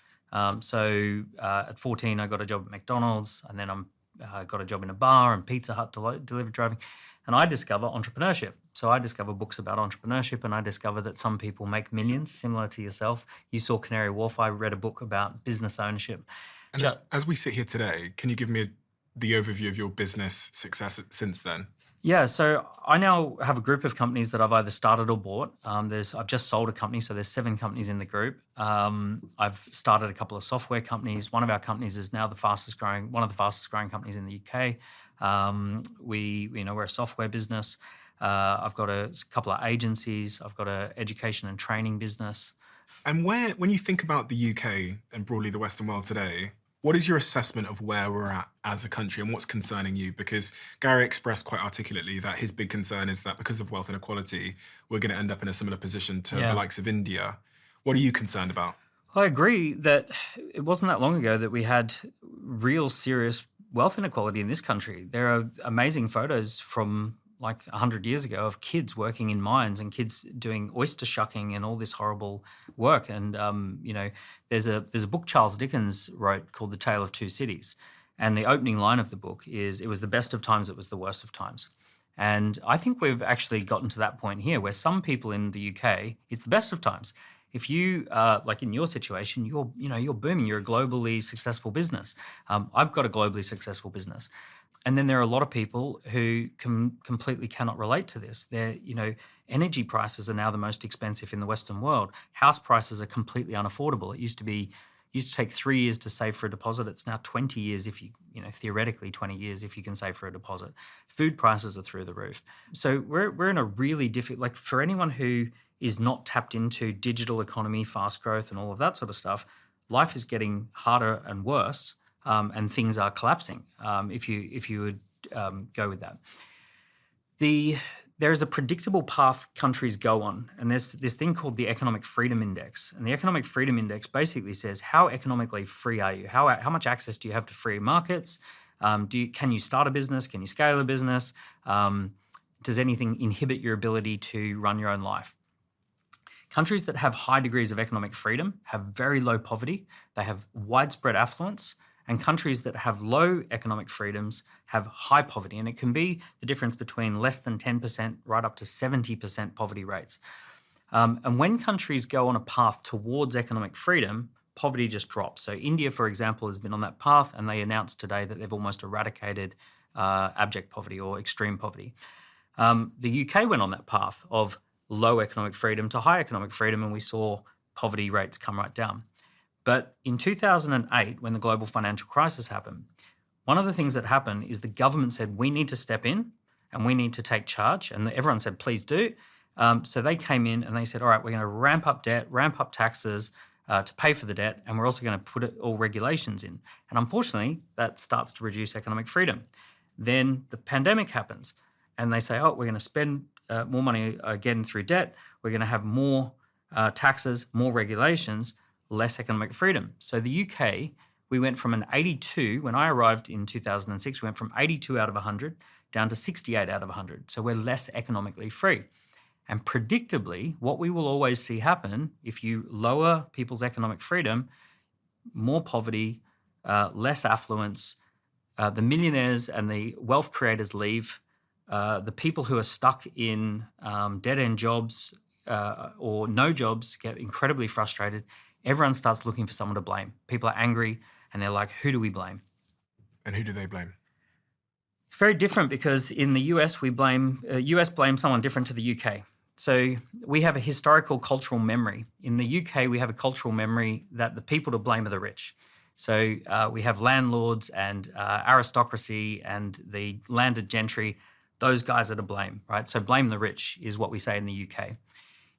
So at 14, I got a job at McDonald's, and then I got a job in a bar and Pizza Hut delivery driving. And I discover entrepreneurship. So I discover books about entrepreneurship, and I discover that some people make millions, similar to yourself. You saw Canary Wharf. I read a book about business ownership. And as we sit here today, can you give me the overview of your business success since then? Yeah, so I now have a group of companies that I've either started or bought. I've just sold a company, so there's 7 companies in the group. I've started a couple of software companies. One of our companies is now one of the fastest growing companies in the UK. We're a software business. I've got a couple of agencies. I've got an education and training business. And when you think about the UK and broadly the Western world today, what is your assessment of where we're at as a country and what's concerning you? Because Gary expressed quite articulately that his big concern is that because of wealth inequality, we're going to end up in a similar position to the likes of India. What are you concerned about? I agree that it wasn't that long ago that we had real serious wealth inequality in this country. There are amazing photos from like 100 years ago of kids working in mines and kids doing oyster shucking and all this horrible work. And, there's a book Charles Dickens wrote called The Tale of Two Cities. And the opening line of the book is, "It was the best of times, it was the worst of times." And I think we've actually gotten to that point here where some people in the UK, it's the best of times. If you, like in your situation, you're booming, you're a globally successful business. I've got a globally successful business. And then there are a lot of people who completely cannot relate to this. Energy prices are now the most expensive in the Western world. House prices are completely unaffordable. It used to take 3 years to save for a deposit. It's now 20 years theoretically 20 years if you can save for a deposit. Food prices are through the roof. So we're in a really difficult, for anyone who is not tapped into digital economy, fast growth and all of that sort of stuff, life is getting harder and worse. And things are collapsing if you would go with that. The there is a predictable path countries go on, and there's this thing called the Economic Freedom Index. And the Economic Freedom Index basically says, how economically free are you? How much access do you have to free markets? Can you start a business? Can you scale a business? Does anything inhibit your ability to run your own life? Countries that have high degrees of economic freedom have very low poverty. They have widespread affluence. And countries that have low economic freedoms have high poverty. And it can be the difference between less than 10% right up to 70% poverty rates. And when countries go on a path towards economic freedom, poverty just drops. So India, for example, has been on that path, and they announced today that they've almost eradicated abject poverty or extreme poverty. The UK went on that path of low economic freedom to high economic freedom, and we saw poverty rates come right down. But in 2008, when the global financial crisis happened, one of the things that happened is the government said, we need to step in and we need to take charge. And everyone said, please do. So they came in and they said, all right, we're going to ramp up debt, ramp up taxes to pay for the debt, and we're also going to put all regulations in. And unfortunately, that starts to reduce economic freedom. Then the pandemic happens and they say, oh, we're going to spend more money again through debt. We're going to have more taxes, more regulations, less economic freedom. So the UK, we went from an 82, when I arrived in 2006, we went from 82 out of 100 down to 68 out of 100. So we're less economically free. And predictably, what we will always see happen, if you lower people's economic freedom, more poverty, less affluence, the millionaires and the wealth creators leave, the people who are stuck in dead-end jobs or no jobs get incredibly frustrated. Everyone starts looking for someone to blame. People are angry and they're like, who do we blame? And who do they blame? It's very different because in the US, US blames someone different to the UK. So we have a historical cultural memory. In the UK, we have a cultural memory that the people to blame are the rich. So we have landlords and aristocracy and the landed gentry. Those guys are to blame, right? So blame the rich is what we say in the UK.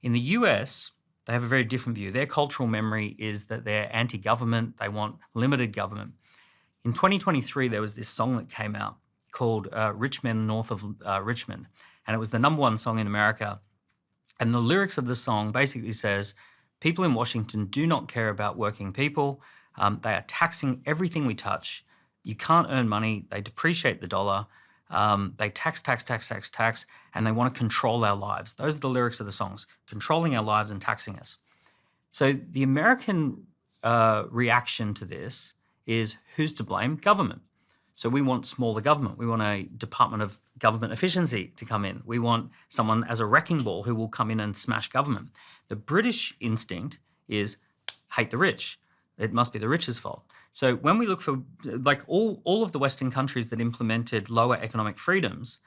In the US, they have a very different view. Their cultural memory is that they're anti-government. They want limited government. In 2023, there was this song that came out called Rich Men North of Richmond. And it was the #1 song in America. And the lyrics of the song basically says, people in Washington do not care about working people. They are taxing everything we touch. You can't earn money. They depreciate the dollar. They tax, and they want to control our lives. Those are the lyrics of the songs, controlling our lives and taxing us. So the American reaction to this is, who's to blame? Government. So we want smaller government. We want a Department of Government Efficiency to come in. We want someone as a wrecking ball who will come in and smash government. The British instinct is hate the rich. It must be the rich's fault. So when we look for, like all of the Western countries that implemented lower economic freedoms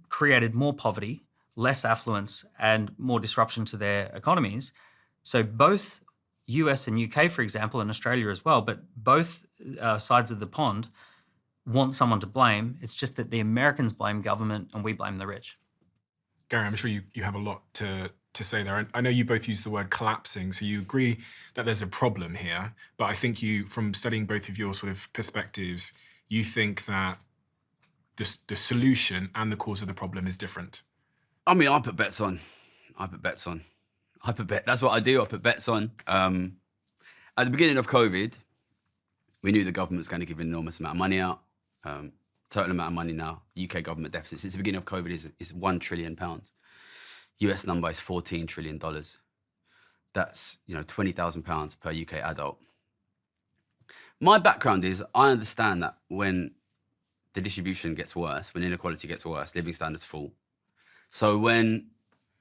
created more poverty, less affluence, and more disruption to their economies. So both US and UK, for example, and Australia as well, but both sides of the pond want someone to blame. It's just that the Americans blame government and we blame the rich. Gary, I'm sure you have a lot to say there. I know you both use the word collapsing, so you agree that there's a problem here, but I think you, from studying both of your sort of perspectives, you think that the solution and the cause of the problem is different. I mean, I put bets on. That's what I do. I put bets on. At the beginning of COVID, we knew the government was going to give an enormous amount of money out. Total amount of money now, UK government deficit since the beginning of COVID is £1 trillion. US number is $14 trillion. That's, £20,000 per UK adult. My background is I understand that when the distribution gets worse, when inequality gets worse, living standards fall. So when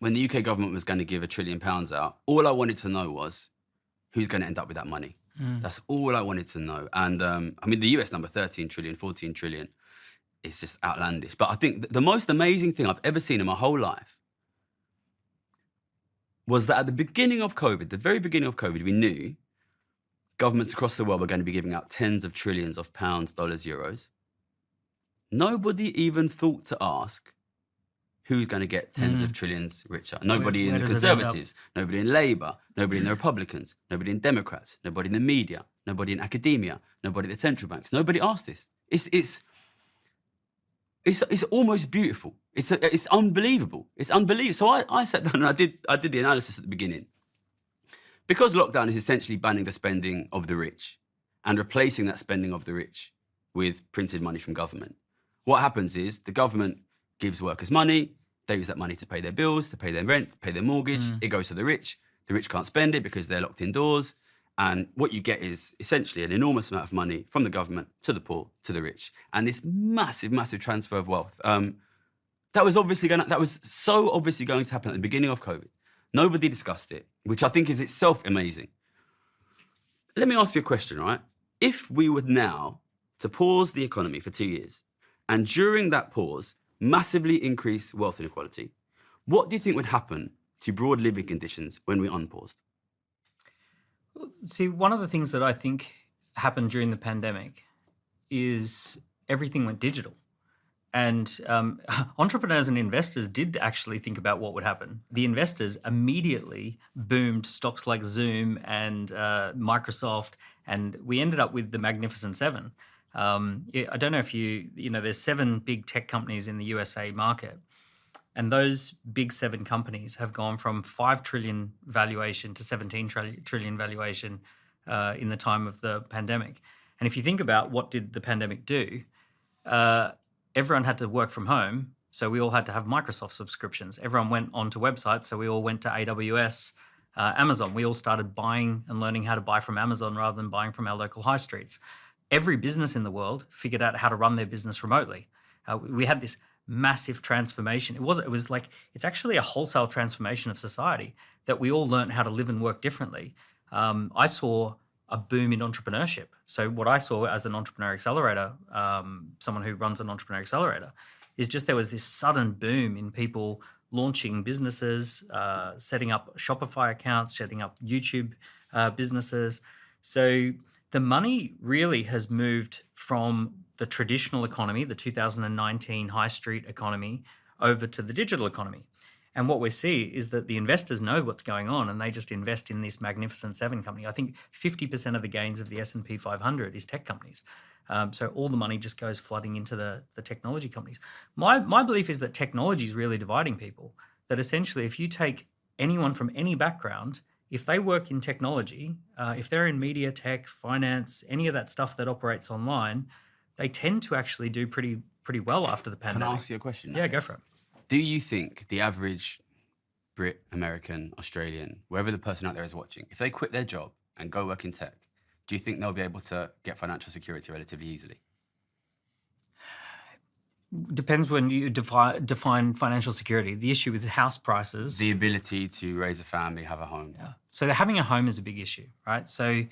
the UK government was going to give £1 trillion out, all I wanted to know was who's going to end up with that money. That's all I wanted to know. And I mean, the US number, 13 trillion, 14 trillion, is just outlandish. But I think the most amazing thing I've ever seen in my whole life was that at the beginning of COVID, the very beginning of COVID, we knew governments across the world were going to be giving out tens of trillions of pounds, dollars, euros. Nobody even thought to ask who's going to get tens of trillions richer. Nobody in the Conservatives, nobody in Labour, nobody in the Republicans, nobody in Democrats, nobody in the media, nobody in academia, nobody at the central banks. Nobody asked this. It's almost beautiful. It's unbelievable. It's unbelievable. So I sat down and I did the analysis at the beginning. Because lockdown is essentially banning the spending of the rich and replacing that spending of the rich with printed money from government. What happens is the government gives workers money, they use that money to pay their bills, to pay their rent, to pay their mortgage. It goes to the rich can't spend it because they're locked indoors. And what you get is essentially an enormous amount of money from the government to the poor, to the rich. And this massive, massive transfer of wealth. That was so obviously going to happen at the beginning of COVID. Nobody discussed it, which I think is itself amazing. Let me ask you a question, right? If we were now to pause the economy for 2 years, and during that pause, massively increase wealth inequality, what do you think would happen to broad living conditions when we unpaused? See, one of the things that I think happened during the pandemic is everything went digital. And entrepreneurs and investors did actually think about what would happen. The investors immediately boomed stocks like Zoom and Microsoft, and we ended up with the Magnificent Seven. I don't know if there's 7 big tech companies in the USA market, and those big 7 companies have gone from 5 trillion valuation to 17 trillion valuation in the time of the pandemic. And if you think about what did the pandemic do, everyone had to work from home, so we all had to have Microsoft subscriptions. Everyone went onto websites, so we all went to AWS, Amazon. We all started buying and learning how to buy from Amazon rather than buying from our local high streets. Every business in the world figured out how to run their business remotely. We had this massive transformation. It's actually a wholesale transformation of society that we all learned how to live and work differently. I saw a boom in entrepreneurship. So what I saw as an entrepreneur accelerator, someone who runs an entrepreneur accelerator, is just there was this sudden boom in people launching businesses, setting up Shopify accounts, setting up YouTube businesses. So the money really has moved from the traditional economy, the 2019 high street economy, over to the digital economy. And what we see is that the investors know what's going on and they just invest in this Magnificent Seven company. I think 50% of the gains of the S&P 500 is tech companies. So all the money just goes flooding into the technology companies. My belief is that technology is really dividing people. That essentially if you take anyone from any background, if they work in technology, if they're in media, tech, finance, any of that stuff that operates online, they tend to actually do pretty well after the pandemic. Can I ask you a question? Yeah, go for it. Do you think the average Brit, American, Australian, wherever the person out there is watching, if they quit their job and go work in tech, do you think they'll be able to get financial security relatively easily? Depends when you define financial security. The issue with house prices... The ability to raise a family, have a home. Yeah. So having a home is a big issue, right? So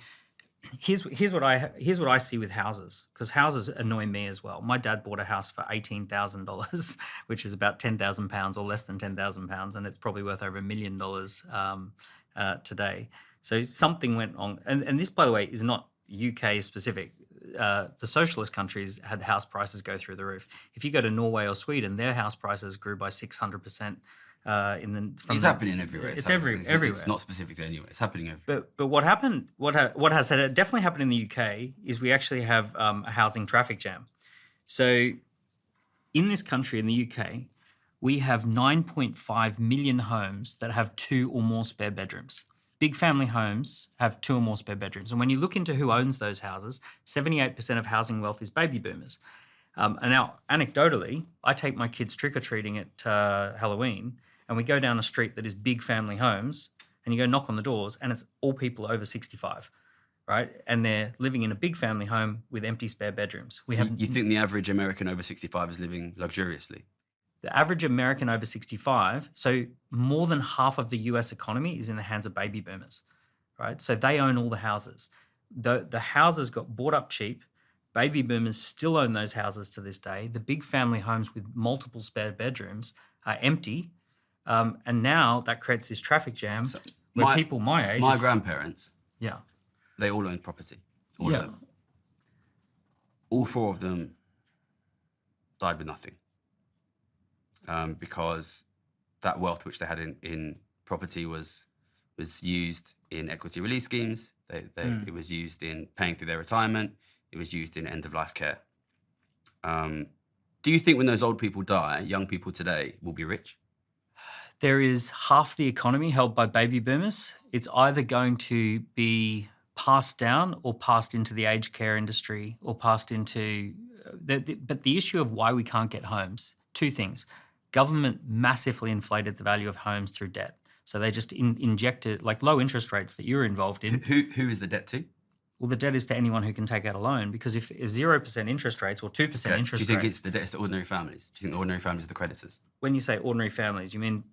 here's what I see with houses, because houses annoy me as well. My dad bought a house for $18,000, which is about £10,000 or less than £10,000, and it's probably worth over $1 million today. So something went on, and this, by the way, is not UK specific. The socialist countries had house prices go through the roof. If you go to Norway or Sweden, their house prices grew by 600%. It's happening everywhere. It's everywhere. It's not specific to anywhere. It's happening everywhere. But what happened? What has definitely happened in the UK is we actually have a housing traffic jam. So in this country, in the UK, we have 9.5 million homes that have 2 or more spare bedrooms. Big family homes have 2 or more spare bedrooms. And when you look into who owns those houses, 78% of housing wealth is baby boomers. And now, anecdotally, I take my kids trick-or-treating at Halloween, and we go down a street that is big family homes, and you go knock on the doors, and it's all people over 65, right? And they're living in a big family home with empty spare bedrooms. You think the average American over 65 is living luxuriously? The average American over 65, so more than half of the US economy is in the hands of baby boomers, right? So they own all the houses. The houses got bought up cheap. Baby boomers still own those houses to this day. The big family homes with multiple spare bedrooms are empty. And now that creates this traffic jam where people my age... My grandparents, yeah, they all owned property. All of them. All 4 of them died with nothing. Because that wealth which they had in property was used in equity release schemes. It was used in paying through their retirement. It was used in end-of-life care. Do you think when those old people die, young people today will be rich? There is half the economy held by baby boomers. It's either going to be passed down or passed into the aged care industry or passed into... But the issue of why we can't get homes, two things. Government massively inflated the value of homes through debt. So they just injected, like low interest rates that you're involved in. Who is the debt to? Well, the debt is to anyone who can take out a loan, because if 0% interest rates or 2% interest rates... Do you think it's the debt to ordinary families? Do you think the ordinary families are the creditors? When you say ordinary families, you mean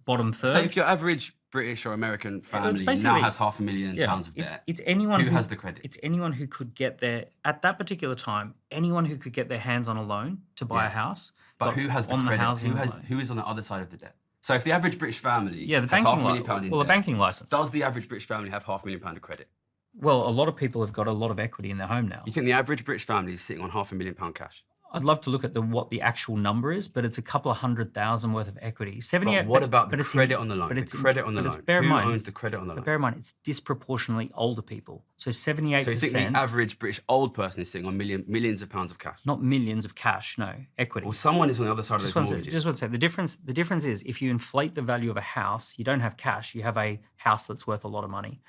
bottom third? So if your average British or American family now has £500,000 of debt, it's anyone who has the credit? It's anyone who could get their... At that particular time, anyone who could get their hands on a loan to buy a house... But who has the credit? Who is on the other side of the debt? So if the average British family has £500,000 in debt, a banking license. Does the average British family have £500,000 of credit? Well, a lot of people have got a lot of equity in their home now. You think the average British family is sitting on £500,000 cash? I'd love to look at what the actual number is, but it's a couple of 100,000 worth of equity. 78. But what about the credit on the loan? Who owns the credit on the loan? But bear in mind, it's disproportionately older people. So 78%. So you think the average British old person is sitting on millions of pounds of cash? Not millions of cash, no, equity. Well, someone is on the other side of those mortgages. Just want to say, the difference is if you inflate the value of a house, you don't have cash, you have a house that's worth a lot of money.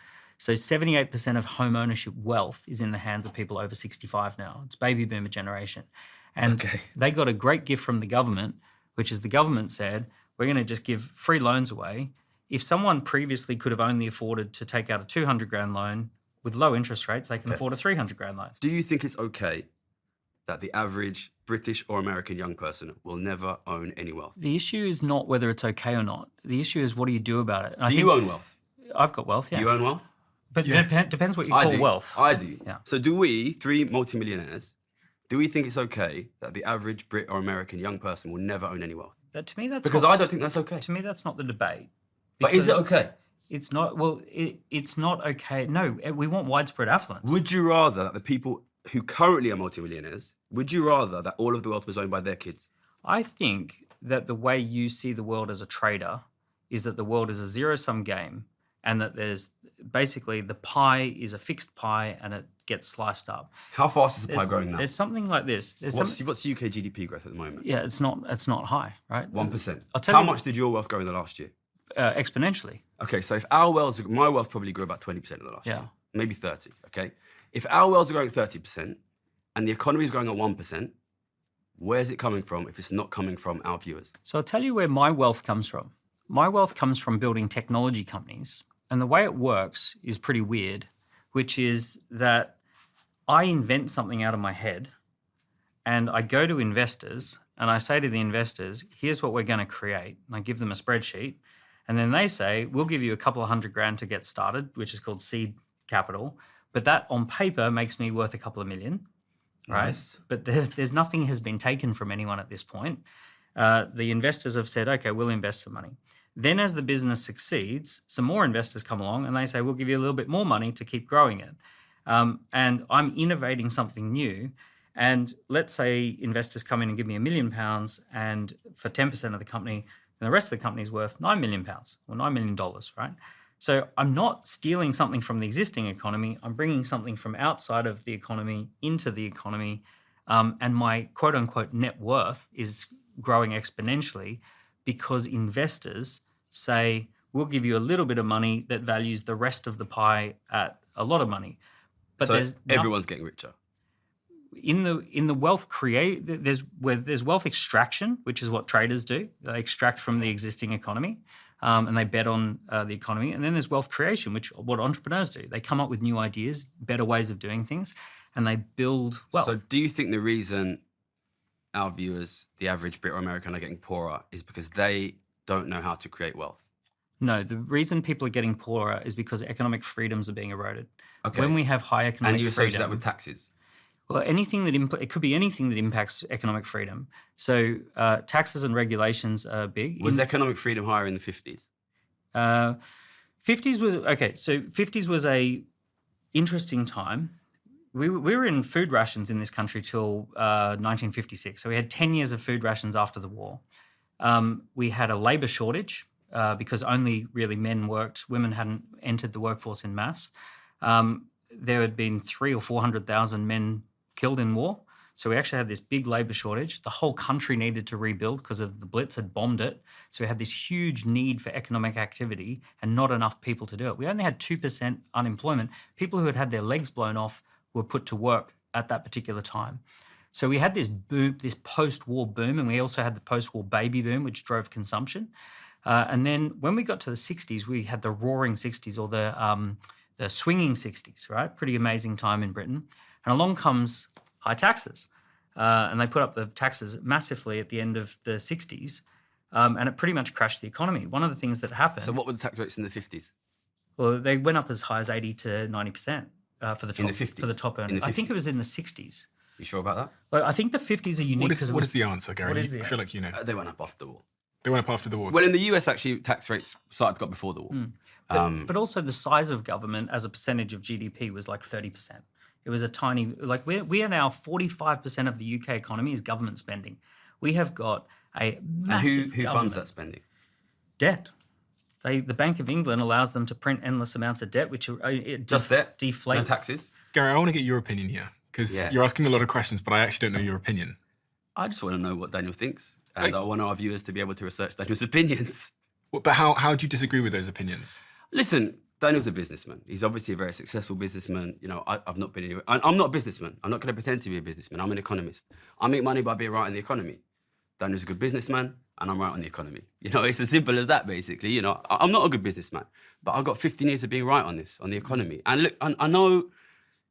So 78% of home ownership wealth is in the hands of people over 65 now. It's baby boomer generation. And they got a great gift from the government, which is the government said, we're going to just give free loans away. If someone previously could have only afforded to take out a 200 grand loan with low interest rates, they can afford a 300 grand loan. Do you think it's okay that the average British or American young person will never own any wealth? The issue is not whether it's okay or not. The issue is what do you do about it? Do you own wealth? I've got wealth, yeah. Do you own wealth? But it depends what you call wealth. I do. Yeah. So do we, three multimillionaires, do we think it's okay that the average Brit or American young person will never own any wealth? To me, that's because I don't think that's okay. To me, that's not the debate. But is it okay? It's not. Well, it's not okay. No, we want widespread affluence. Would you rather that the people who currently are multimillionaires, would you rather that all of the wealth was owned by their kids? I think that the way you see the world as a trader is that the world is a zero-sum game, and that there's basically the pie is a fixed pie and it gets sliced up. How fast is the pie growing now? There's something like this. What's UK GDP growth at the moment? Yeah, it's not high, right? 1%. How much did your wealth grow in the last year? Exponentially. Okay, so if my wealth probably grew about 20% in the last year, maybe 30. Okay, if our wealth is growing 30% and the economy is growing at 1%, where's it coming from if it's not coming from our viewers? So I'll tell you where my wealth comes from. My wealth comes from building technology companies. And the way it works is pretty weird, which is that I invent something out of my head and I go to investors and I say to the investors, here's what we're going to create. And I give them a spreadsheet. And then they say, we'll give you a couple of $100 grand to get started, which is called seed capital. But that on paper makes me worth a couple of million, right? Nice. But there's nothing has been taken from anyone at this point. The investors have said, okay, we'll invest some money. Then as the business succeeds, some more investors come along and they say, we'll give you a little bit more money to keep growing it. And I'm innovating something new. And let's say investors come in and give me £1 million and for 10% of the company, and the rest of the company is worth £9 million or $9 million, right? So I'm not stealing something from the existing economy. I'm bringing something from outside of the economy into the economy. And my quote unquote net worth is growing exponentially because investors say, we'll give you a little bit of money that values the rest of the pie at a lot of money. But so everyone's getting richer. In the wealth there's wealth extraction, which is what traders do. They extract from the existing economy, and they bet on the economy. And then there's wealth creation, which what entrepreneurs do. They come up with new ideas, better ways of doing things, and they build wealth. So do you think the reason our viewers, the average Brit or American, are getting poorer is because they don't know how to create wealth? No, the reason people are getting poorer is because economic freedoms are being eroded. Okay. When we have high economic freedom... And you associate that with taxes? Well, it could be anything that impacts economic freedom. So taxes and regulations are big. Was economic freedom higher in the 50s? 50s was a interesting time. We were in food rations in this country till 1956. So we had 10 years of food rations after the war. We had a labour shortage because only really men worked. Women hadn't entered the workforce in mass. There had been 300,000 or 400,000 men killed in war. So we actually had this big labor shortage. The whole country needed to rebuild because of the Blitz had bombed it. So we had this huge need for economic activity and not enough people to do it. We only had 2% unemployment. People who had had their legs blown off were put to work at that particular time. So we had this boom, this post-war boom, and we also had the post-war baby boom, which drove consumption. And then when we got to the 60s, we had the roaring 60s, or the swinging 60s, right? Pretty amazing time in Britain. And along comes high taxes. And they put up the taxes massively at the end of the 60s, and it pretty much crashed the economy. One of the things that happened... So what were the tax rates in the 50s? Well, they went up as high as 80 to 90% for the top, In the 50s? for the top earners. I think it was in the 60s. You sure about that? Well, I think the 50s are unique. What is the answer, Gary? What is the I feel like you know. They went up after the war. They went up after the war. Well, in the US, actually, tax rates got before the war. But also the size of government as a percentage of GDP was like 30%. It was a tiny, like we are now 45% of the UK economy is government spending. We have got a massive And who funds that spending? Debt. The Bank of England allows them to print endless amounts of debt, which Just debt? deflates. No taxes? Gary, I want to get your opinion here because you're asking a lot of questions, but I actually don't know your opinion. I just want to know what Daniel thinks. And I want our viewers to be able to research Daniel's opinions. But how do you disagree with those opinions? Listen, Daniel's a businessman. He's obviously a very successful businessman. You know, I've not been anywhere. I'm not a businessman. I'm not going to pretend to be a businessman. I'm an economist. I make money by being right in the economy. Daniel's a good businessman, and I'm right on the economy. You know, it's as simple as that, basically. You know, I'm not a good businessman, but I've got 15 years of being right on this, on the economy. And look, I know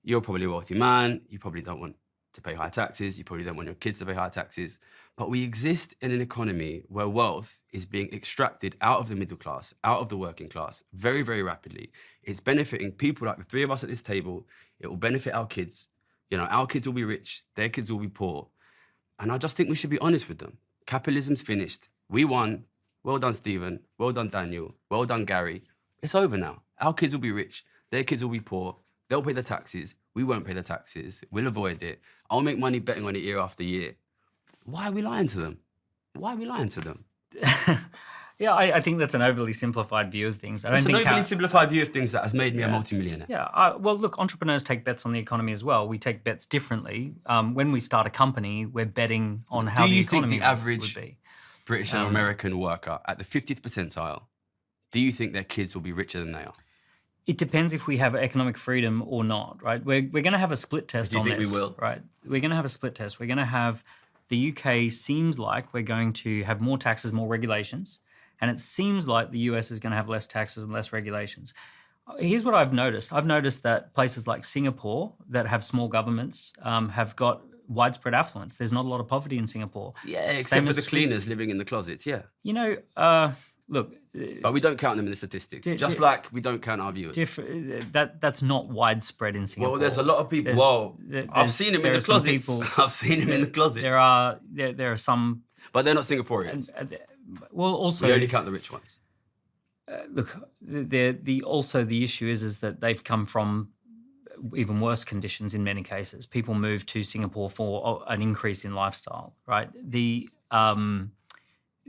you're probably a wealthy man. You probably don't want to pay high taxes. You probably don't want your kids to pay high taxes. But we exist in an economy where wealth is being extracted out of the middle class, out of the working class, very, very rapidly. It's benefiting people like the three of us at this table. It will benefit our kids. You know, our kids will be rich. Their kids will be poor. And I just think we should be honest with them. Capitalism's finished. We won. Well done, Stephen. Well done, Daniel. Well done, Gary. It's over now. Our kids will be rich. Their kids will be poor. They'll pay the taxes. We won't pay the taxes. We'll avoid it. I'll make money betting on it year after year. Why are we lying to them? Why are we lying to them? Yeah, I think that's an overly simplified view of things. It's an overly simplified view of things that has made me a multimillionaire. Yeah, well, look, entrepreneurs take bets on the economy as well. We take bets differently. When we start a company, we're betting on how the economy Do you think the average would be. British or American worker at the 50th percentile, do you think their kids will be richer than they are? It depends if we have economic freedom or not, right? We're going to have a split test on this. Do you think we will? Right. We're going to have a split test. We're going to have, the UK seems like we're going to have more taxes, more regulations. And it seems like the US is going to have less taxes and less regulations. Here's what I've noticed. I've noticed that places like Singapore that have small governments have got widespread affluence. There's not a lot of poverty in Singapore. Yeah, except for the cleaners living in the closets, yeah. You know, look... But we don't count them in the statistics, just like we don't count our viewers. That's not widespread in Singapore. Well, there's a lot of people. I've seen them in the closets. I've seen them in the closets. There are some... But they're not Singaporeans. Well, also... We only count the rich ones. Look, the issue is that they've come from even worse conditions in many cases. People move to Singapore for an increase in lifestyle, right?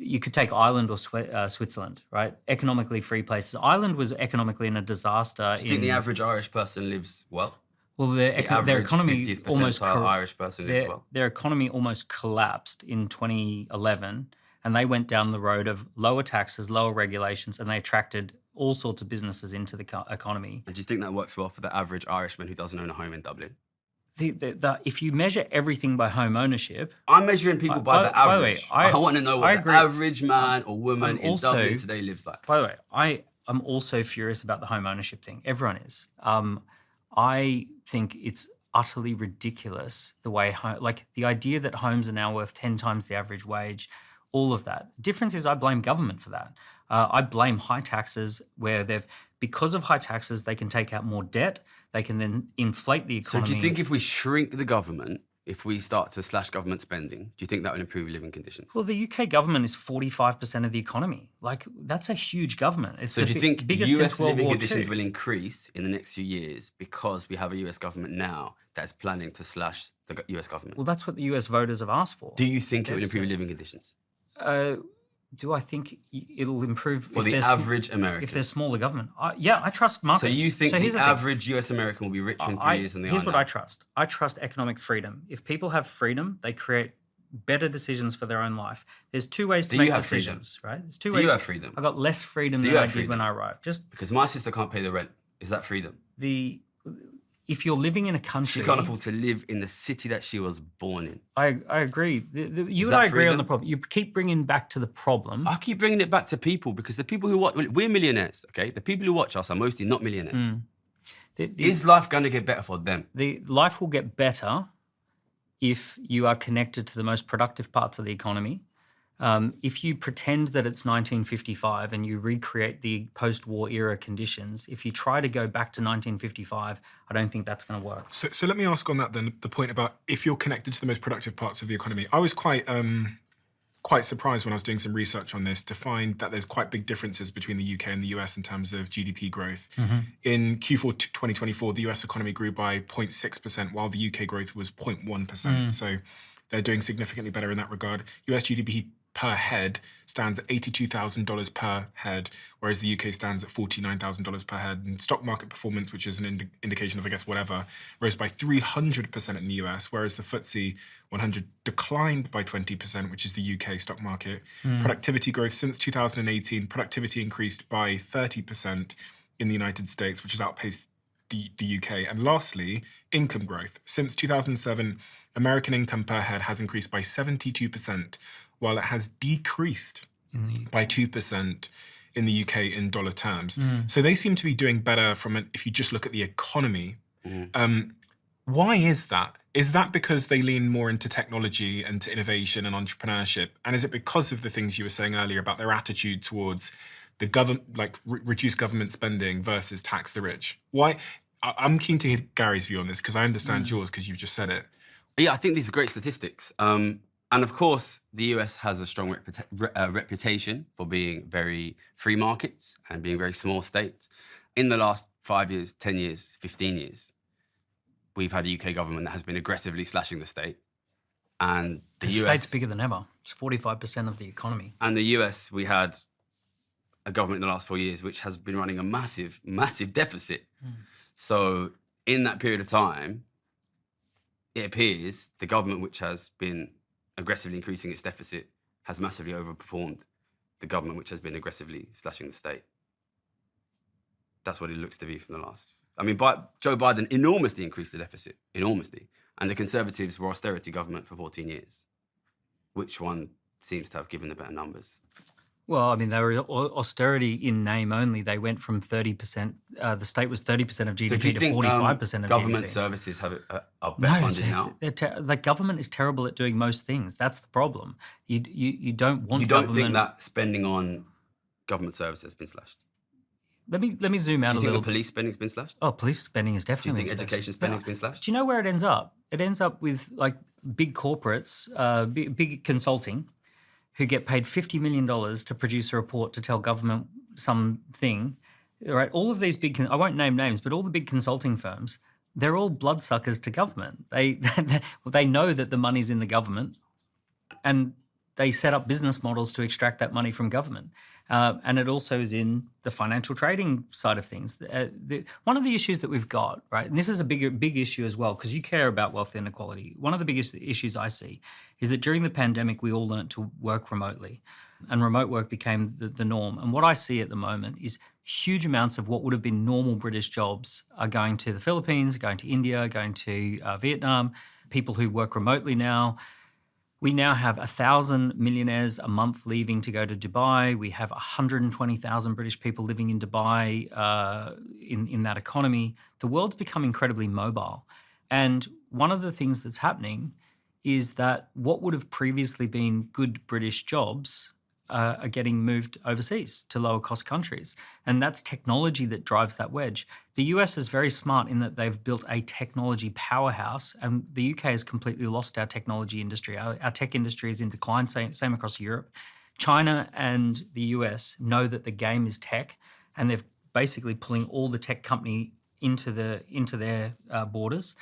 You could take Ireland or Switzerland, right? Economically free places. Ireland was economically in a disaster. Do you think the average Irish person lives well? Well, their economy 50th almost Irish person lives well. Their economy almost collapsed in 2011, and they went down the road of lower taxes, lower regulations, and they attracted all sorts of businesses into the economy. And do you think that works well for the average Irishman who doesn't own a home in Dublin? If you measure everything by home ownership... I'm measuring people by the average. I want to know what the average man or woman in Dublin today lives like. By the way, I'm also furious about the home ownership thing. Everyone is. I think it's utterly ridiculous the way... the idea that homes are now worth 10 times the average wage, all of that. The difference is I blame government for that. I blame high taxes where because of high taxes, they can take out more debt. They can then inflate the economy. So do you think if we shrink the government, if we start to slash government spending, do you think that would improve living conditions? Well, the UK government is 45% of the economy. That's a huge government. It's so do you think biggest US living War conditions II. will increase in the next few years because we have a US government now that's planning to slash the US government? Well, that's what the US voters have asked for. Do you think it will improve living conditions? Do I think it'll improve For if the there's average American. if there's smaller government? Yeah, I trust markets. So you think here's the thing. average US American will be richer in 3 years than they Here's are what now? I trust. I trust economic freedom. If people have freedom, they create better decisions for their own life. There's two ways to Do you make have decisions, right? There's two Do ways. you have freedom? I got less freedom Do than you I have did when freedom? I arrived. Just Because my sister can't pay the rent. Is that freedom? if you're living in a country, She can't afford to live in the city that she was born in. I agree. You Is and I that agree on freedom? the problem. You keep bringing back to the problem. I keep bringing it back to people because the people who watch, we're millionaires, okay? The people who watch us are mostly not millionaires. Is life going to get better for them? The life will get better if you are connected to the most productive parts of the economy. If you pretend that it's 1955 and you recreate the post-war era conditions, if you try to go back to 1955, I don't think that's going to work. So let me ask on that then, the point about if you're connected to the most productive parts of the economy. I was quite surprised when I was doing some research on this to find that there's quite big differences between the UK and the US in terms of GDP growth. In Q4 2024, the US economy grew by 0.6%, while the UK growth was 0.1%. So they're doing significantly better in that regard. US GDP per head stands at $82,000 per head, whereas the UK stands at $49,000 per head. And stock market performance, which is an indication of, I guess, whatever, rose by 300% in the US, whereas the FTSE 100 declined by 20%, which is the UK stock market. Productivity growth since 2018, productivity increased by 30% in the United States, which has outpaced the UK. And lastly, income growth. Since 2007, American income per head has increased by 72%, while it has decreased by 2% in the UK in dollar terms. So they seem to be doing better if you just look at the economy. Why is that? Is that because they lean more into technology and to innovation and entrepreneurship? And is it because of the things you were saying earlier about their attitude towards the government, like reduce government spending versus tax the rich? Why? I'm keen to hear Gary's view on this because I understand yours because you've just said it. Yeah, I think these are great statistics. And of course, the US has a strong reputation for being very free markets and being very small states. In the last 5 years, 10 years, 15 years, we've had a UK government that has been aggressively slashing the state. And the US... state's bigger than ever. It's 45% of the economy. And the US, we had a government in the last 4 years which has been running a massive, massive deficit. So in that period of time, it appears the government which has been aggressively increasing its deficit has massively overperformed the government which has been aggressively slashing the state. That's what it looks to be from the last. I mean, Joe Biden enormously increased the deficit, enormously. And the Conservatives were austerity government for 14 years. Which one seems to have given the better numbers? Well, I mean, they were austerity in name only. They went from 30%, the state was 30% of GDP So do you to think 45% of government GDP. services are better funded now? The government is terrible at doing most things. That's the problem. You don't want You don't government... think that spending on government services has been slashed? Let me zoom out a Do you little. think the police spending's been slashed? Oh, police spending is Do you definitely think education spending's been slashed? Do you know where it ends up? It ends up with like big corporates, big consulting, who get paid $50 million to produce a report to tell government something. Right? All of these big, I won't name names, but all the big consulting firms, they're all bloodsuckers to government. They know that the money's in the government, and they set up business models to extract that money from government. And it also is in the financial trading side of things. One of the issues that we've got, right, and this is a big issue as well, because you care about wealth inequality. One of the biggest issues I see is that during the pandemic, we all learned to work remotely, and remote work became the norm. And what I see at the moment is huge amounts of what would have been normal British jobs are going to the Philippines, going to India, going to Vietnam, people who work remotely now. We now have 1,000 millionaires a month leaving to go to Dubai. We have 120,000 British people living in Dubai in that economy. The world's become incredibly mobile. And one of the things that's happening is that what would have previously been good British jobs are getting moved overseas to lower cost countries. And that's technology that drives that wedge. The US is very smart in that they've built a technology powerhouse, and the UK has completely lost our technology industry. Our tech industry is in decline, same across Europe. China and the US know that the game is tech, and they're basically pulling all the tech company into their borders.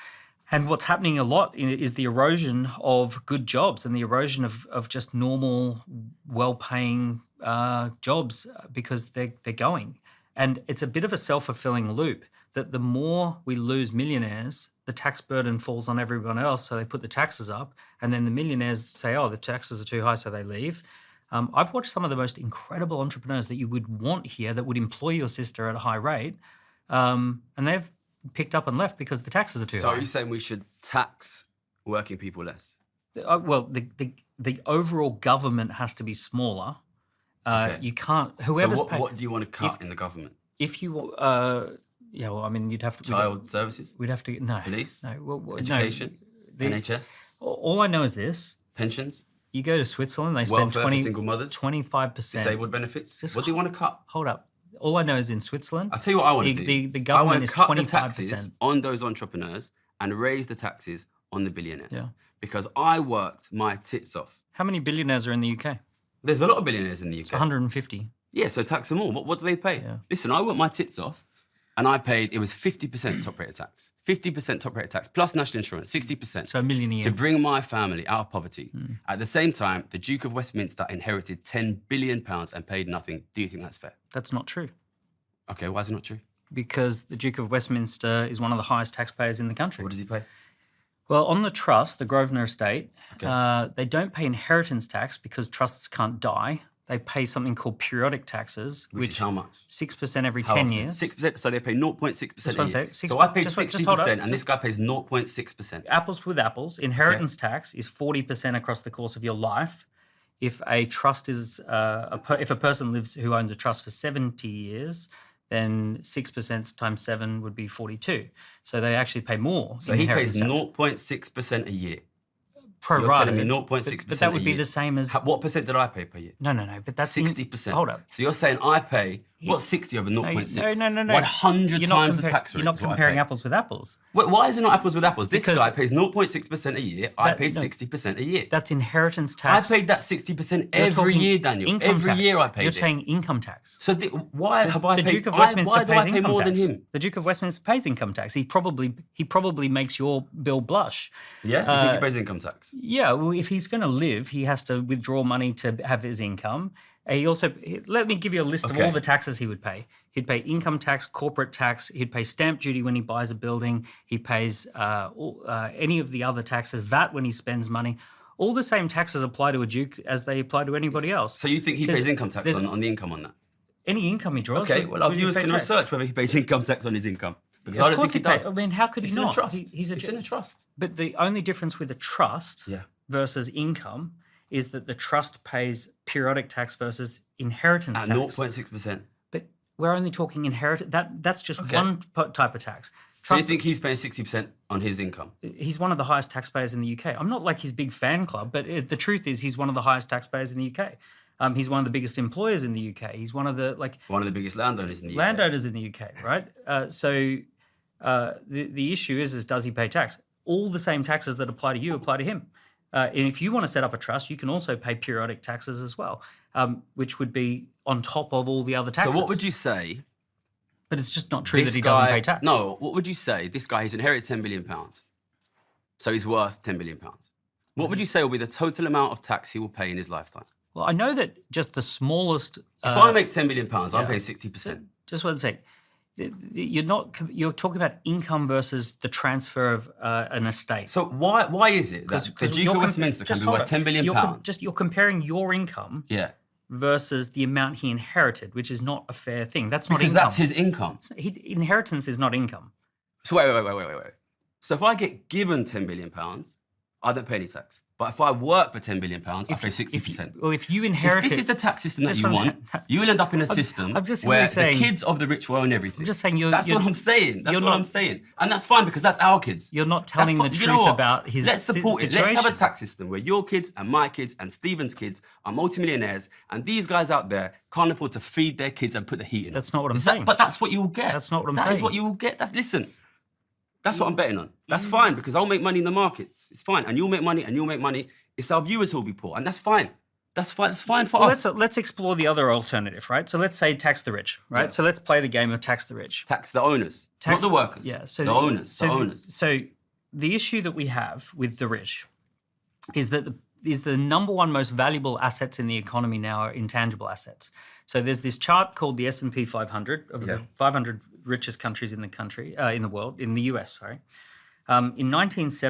And what's happening a lot is the erosion of good jobs and the erosion of just normal, well-paying jobs because they're going. And it's a bit of a self-fulfilling loop that the more we lose millionaires, the tax burden falls on everyone else, so they put the taxes up, and then the millionaires say, oh, the taxes are too high, so they leave. I've watched some of the most incredible entrepreneurs that you would want here that would employ your sister at a high rate, and they've picked up and left because the taxes are too high. So are you saying we should tax working people less? Well, the overall government has to be smaller. Okay. You can't. So Whoever's what do you want to cut in the government? if you yeah, well, I mean, you'd have to Child services? We'd have to no Police? no well, Education? no, NHS? All I know is this: Pensions? you go to Switzerland, they spend Welfare for single mothers? 25%. Disabled benefits? Just What do you want to cut? Hold up. All I know is in Switzerland, I'll tell you what I want to do. the I government want is to cut 25%. the taxes on those entrepreneurs and raise the taxes on the billionaires. Yeah. Because I worked my tits off. How many billionaires are in the UK? There's a lot of billionaires in the UK. It's 150. Yeah, so tax them all. What do they pay? Yeah. Listen, I worked my tits off and I paid, it was 50% top rate of tax. 50% top rate of tax, plus national insurance, 60%. So $1 million a year. To bring my family out of poverty. At the same time, the Duke of Westminster inherited £10 billion and paid nothing. Do you think that's fair? That's not true. Okay, why is it not true? Because the Duke of Westminster is one of the highest taxpayers in the country. What does he pay? Well, on the trust, the Grosvenor estate, Okay. they don't pay inheritance tax because trusts can't die. They pay something called periodic taxes, Which is how much? 6% every How 10 often? years. 6%, so they pay 0.6% Just a one year. sec. So I paid Just hold 60% up. and this guy pays 0.6%. Apples with apples, inheritance tax is 40% across the course of your life. If a trust is, if a person lives who owns a trust for 70 years, then 6% times 7 would be 42. So they actually pay more. So in he pays inheritance tax. 0.6% a year. Pro You're rata. telling me 0.6% But that a would be year. the same as... What percent did I pay per year? No, but that's... 60%. Hold up. So you're saying I pay, what's 60 over 0.6? No. 100 You're not times the tax rate. You're not is what I comparing pay. apples with apples. Wait, why is it not apples with apples? This Because- guy pays 0.6% a year. I That- paid no. 60% a year. That's inheritance I tax. paid that 60% You're every talking year, Daniel. income Every tax. year I paid You're it. paying income tax. So why have I The paid? Duke of Westminster why do pays I pay income more tax. than him? The Duke of Westminster pays income tax. He probably makes your bill blush. Yeah, you think he pays income tax? Yeah, well, if he's going to live, he has to withdraw money to have his income. Let me give you a list of Okay. all the taxes he would pay. He'd pay income tax, corporate tax. He'd pay stamp duty when he buys a building. He pays any of the other taxes, VAT when he spends money. All the same taxes apply to a duke as they apply to anybody else. So you think he There's- pays income tax there's- on the income on that? Any income he draws. Okay, well our would viewers pay can tax. research whether he pays income tax on his income. Because Of I don't course think he pays. does. I mean, how could It's he in not? a trust. He's It's in a trust. But the only difference with a trust Yeah. versus income is that the trust pays periodic tax versus inheritance At tax. 0.6%. But we're only talking inheritance. That's just Okay. one type of tax. So you Trust, think he's paying 60% on his income? he's one of the highest taxpayers in the UK. I'm not like his big fan club, but the truth is he's one of the highest taxpayers in the UK. He's one of the biggest employers in the UK. He's one of the One of the biggest landowners in the UK. landowners in the UK, right? So the issue is does he pay tax? All the same taxes that apply to you apply to him. And if you want to set up a trust, you can also pay periodic taxes as well, which would be on top of all the other taxes. So what would you say? But it's just not true This that he guy, doesn't pay tax. No, what would you say? This guy, he's inherited £10 billion. So he's worth £10 billion. What would you say will be the total amount of tax he will pay in his lifetime? Well, I know that just the smallest. If I make £10 billion, I'm paying 60%. Just one sec. You're talking about income versus the transfer of an estate. So why is it that the Duke of Westminster can be worth £10 billion? You're comparing your income Yeah. versus the amount he inherited, which is not a fair thing. That's not Because income. that's his income. Inheritance is not income. So wait. So if I get given £10 billion, I don't pay any tax. But if I work for £10 billion, I pay 60%. Well, if you inherit If this it, is the tax system that Just you one want, sec. you will end up in a system I'm just where simply saying- the kids of the rich will own everything. I'm just saying That's what I'm saying. That's you're what not- I'm saying. And that's fine because that's our kids. You're not That's telling the fine. truth You know what? about his Let's support it. Let's have a situation. tax system where your kids and my kids and Stephen's kids are multimillionaires and these guys out there can't afford to feed their kids and put the heat in. That's not what I'm Is that- saying. But that's what you will get. That's not what I'm That is saying. what you will get. Listen. That's what I'm betting on. That's fine because I'll make money in the markets. It's fine. And you'll make money and you'll make money. It's our viewers who will be poor. And that's fine. That's fine. That's fine for Well, us. let's explore the other alternative, right? So let's say tax the rich, right? Yeah. So let's play the game of tax the rich. Tax the owners, Tax not the workers. Yeah. So the owners. So the issue that we have with the rich is that the number one most valuable assets in the economy now are intangible assets. So there's this chart called the S&P 500 of the 500 richest countries in the world, in the US, sorry. In 1970,